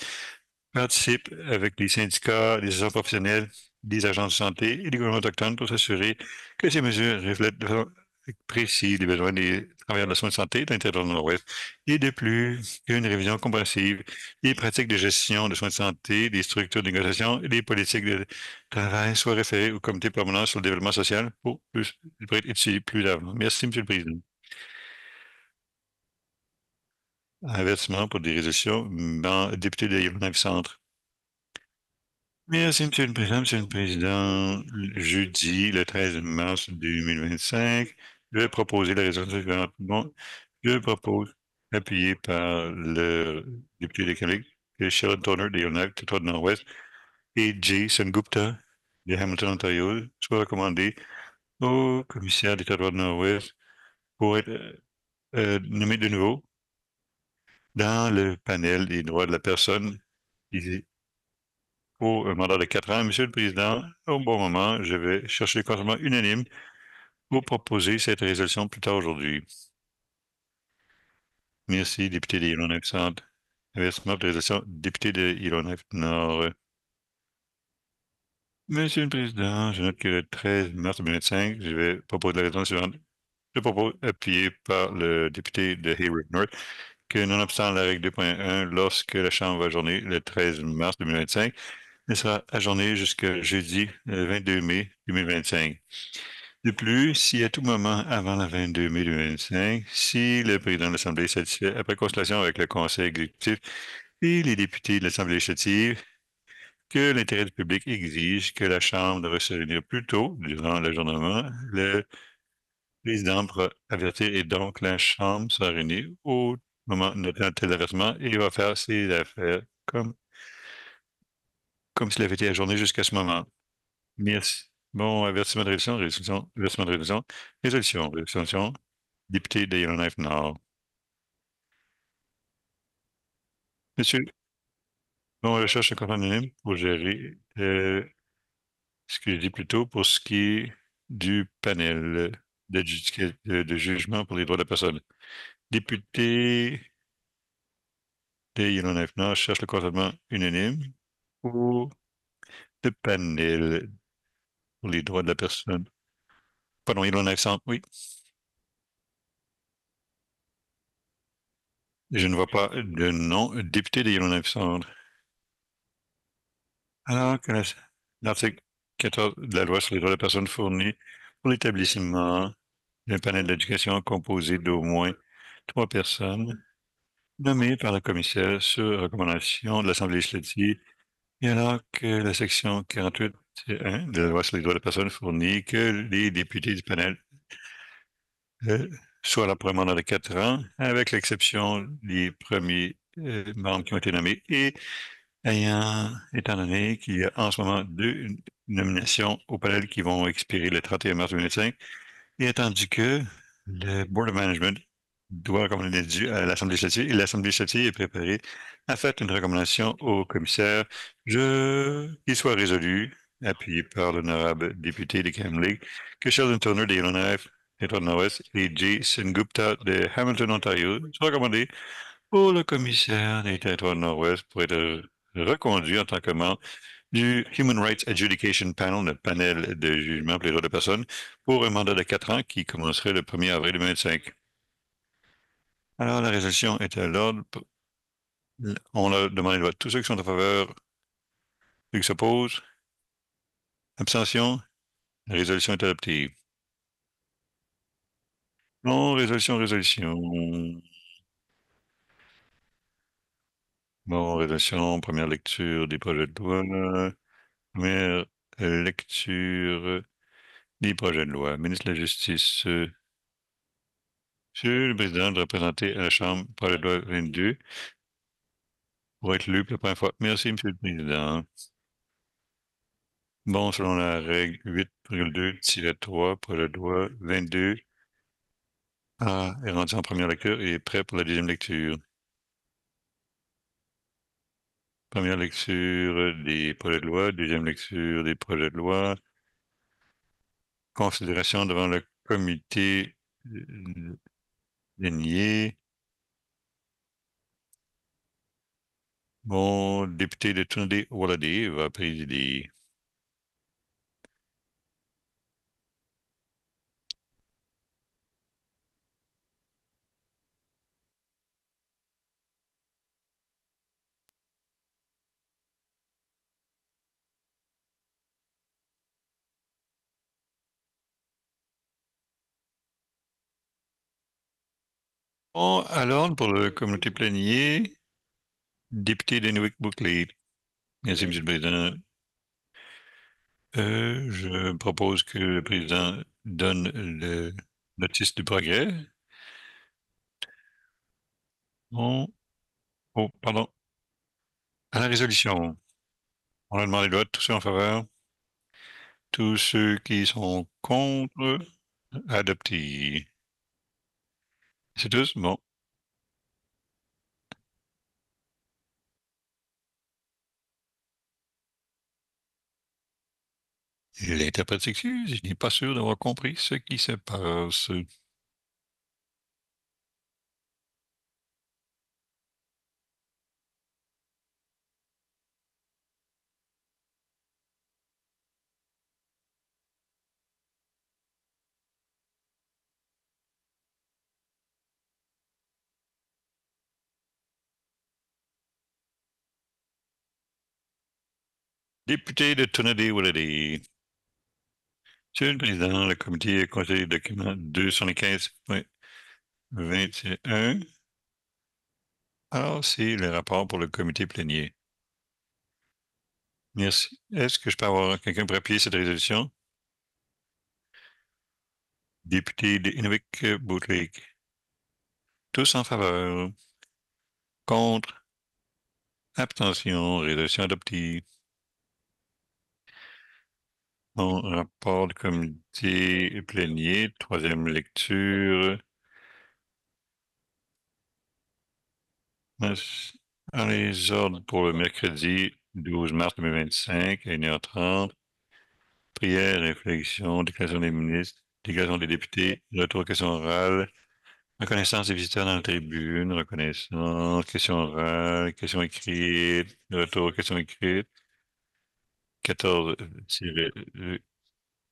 participe avec les syndicats, les associations professionnelles, les agences de santé et les gouvernements autochtones pour s'assurer que ces mesures reflètent de façon précise les besoins des travailleurs de la soins de santé dans le territoire du Nord-Ouest. Et de plus, une révision compréhensive des pratiques de gestion de soins de santé, des structures de négociation et des politiques de travail soient référées au comité permanent sur le développement social pour être étudiées plus avant. Merci, M. le Président. Avertissement pour des résolutions, député de Yellowknife-Centre. Merci, Monsieur le Président. Monsieur le Président, jeudi, le 13 mars 2025, je vais proposer la résolution suivante. Bon, je propose, appuyé par le député de Québec, que Sheldon Toner de Yellowknife, territoire du Nord-Ouest, et Jason Gupta de Hamilton, Ontario, soit recommandé au commissaire des territoires du Nord-Ouest pour être nommé de nouveau dans le panel des droits de la personne pour un mandat de 4 ans. Monsieur le Président, au bon moment, je vais chercher le consentement unanime pour proposer cette résolution plus tard aujourd'hui. Merci, député de Yellowknife Centre. Avertissement de résolution, député de Yellowknife Nord. Monsieur le Président, je note que le 13 mars 2025, je vais proposer la résolution suivante. Je propose, appuyé par le député de Hayward North, que nonobstant la règle 2.1, lorsque la Chambre va ajourner le 13 mars 2025, elle sera ajournée jusqu'à jeudi, le 22 mai 2025. De plus, si à tout moment avant le 22 mai 2025, si le président de l'Assemblée est satisfait, après consultation avec le Conseil exécutif et les députés de l'Assemblée législative, que l'intérêt du public exige que la Chambre devrait se réunir plus tôt durant l'ajournement, le président pourra avertir et donc la Chambre sera réunie au moment de un tel avertissement et va faire ses affaires comme s'il avait été ajourné jusqu'à ce moment. Merci. Bon, avertissement de résolution, avertissement de résolution, député de Yellowknife Nord. Monsieur, bon, on recherche un compte anonyme pour gérer ce que je dis plus tôt pour ce qui est du panel de jugement pour les droits de la personne. Député de Yellowknife Nord cherche le consentement unanime pour le panel pour les droits de la personne. Pardon, Yellowknife Centre, oui. Je ne vois pas de nom. Député de Yellowknife Centre. Alors que l'article 14 de la loi sur les droits de la personne fournit pour l'établissement d'un panel d'éducation composé d'au moins 3 personnes nommées par le commissaire sur recommandation de l'Assemblée législative, et alors que la section 48.1 de la loi sur les droits de la personne fournit que les députés du panel soient là pour un mandat de 4 ans, avec l'exception des premiers membres qui ont été nommés, et Étant donné qu'il y a en ce moment deux nominations au panel qui vont expirer le 31 mars 2025, et attendu que le Board of Management doit recommander à l'Assemblée législative et l'Assemblée législative est préparée à faire une recommandation au commissaire qu'il soit résolu, appuyé par l'honorable député de Kamloops, que Sheldon Turner de Yellowknife, État Nord-Ouest, et Jason Gupta de Hamilton, Ontario, soit recommandé pour le commissaire des territoires de Nord-Ouest pour être reconduit en tant que membre du Human Rights Adjudication Panel, le panel de jugement pour les droits de personnes, pour un mandat de 4 ans qui commencerait le 1er avril 2025. Alors, la résolution est à l'ordre. On a demandé le vote. Tous ceux qui sont en faveur, ceux qui s'opposent, abstention, la résolution est adoptée. Non, résolution. Bon, résolution, première lecture des projets de loi. Première lecture des projets de loi. Ministre de la Justice, Monsieur le Président, de représenter à la Chambre projet de loi 22 pour être lu pour la première fois. Merci, Monsieur le Président. Bon, selon la règle 8,2-3, projet de loi 22 est rendu en première lecture et est prêt pour la deuxième lecture. Première lecture des projets de loi, deuxième lecture des projets de loi, considération devant le comité dénié. Mon député de Trinité-Walladay va présider. Bon, à l'ordre pour le comité plénier, député de Nunavik-Bouclay. Merci, Monsieur le Président. Je propose que le président donne le notice du progrès. Bon, oh, pardon. À la résolution, on a demandé le vote. Tous ceux en faveur? Tous ceux qui sont contre? Adopté. C'est tous? Bon. L'interprète s'excuse, je n'ai pas sûr d'avoir compris ce qui se passe. Député de Trinité-Walladay. Monsieur le Président, le comité a conseillé le document 275.21. Alors, c'est le rapport pour le comité plénier. Merci. Est-ce que je peux avoir quelqu'un pour appuyer cette résolution? Député de Inuvik-Bootleg. Tous en faveur. Contre. Abstention. Résolution adoptée. Bon, rapport du comité plénier, troisième lecture. Dans les ordres pour le mercredi 12 mars 2025 à 1h30. Prière, réflexion, déclaration des ministres, déclaration des députés, retour aux questions orales, reconnaissance des visiteurs dans la tribune, reconnaissance, questions orales, questions écrites, retour aux questions écrites, 14,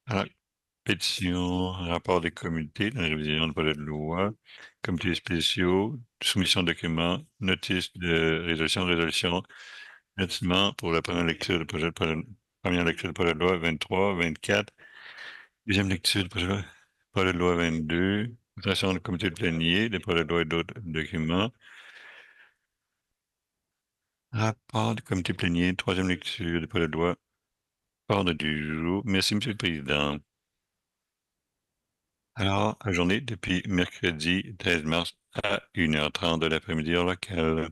alors, pétition, rapport des comités, la révision de projet de loi, comités spéciaux, soumission de documents, notice de résolution, bâtiment pour la première lecture du première lecture du projet de loi 23, 24, deuxième lecture du projet de loi 22, votation du comité de plénier, des projets de loi et d'autres documents, rapport du comité plénier, troisième lecture du projet de loi, ordre du jour. Merci, Monsieur le Président. Alors, la journée depuis mercredi 13 mars à 1h30 de l'après-midi heure locale.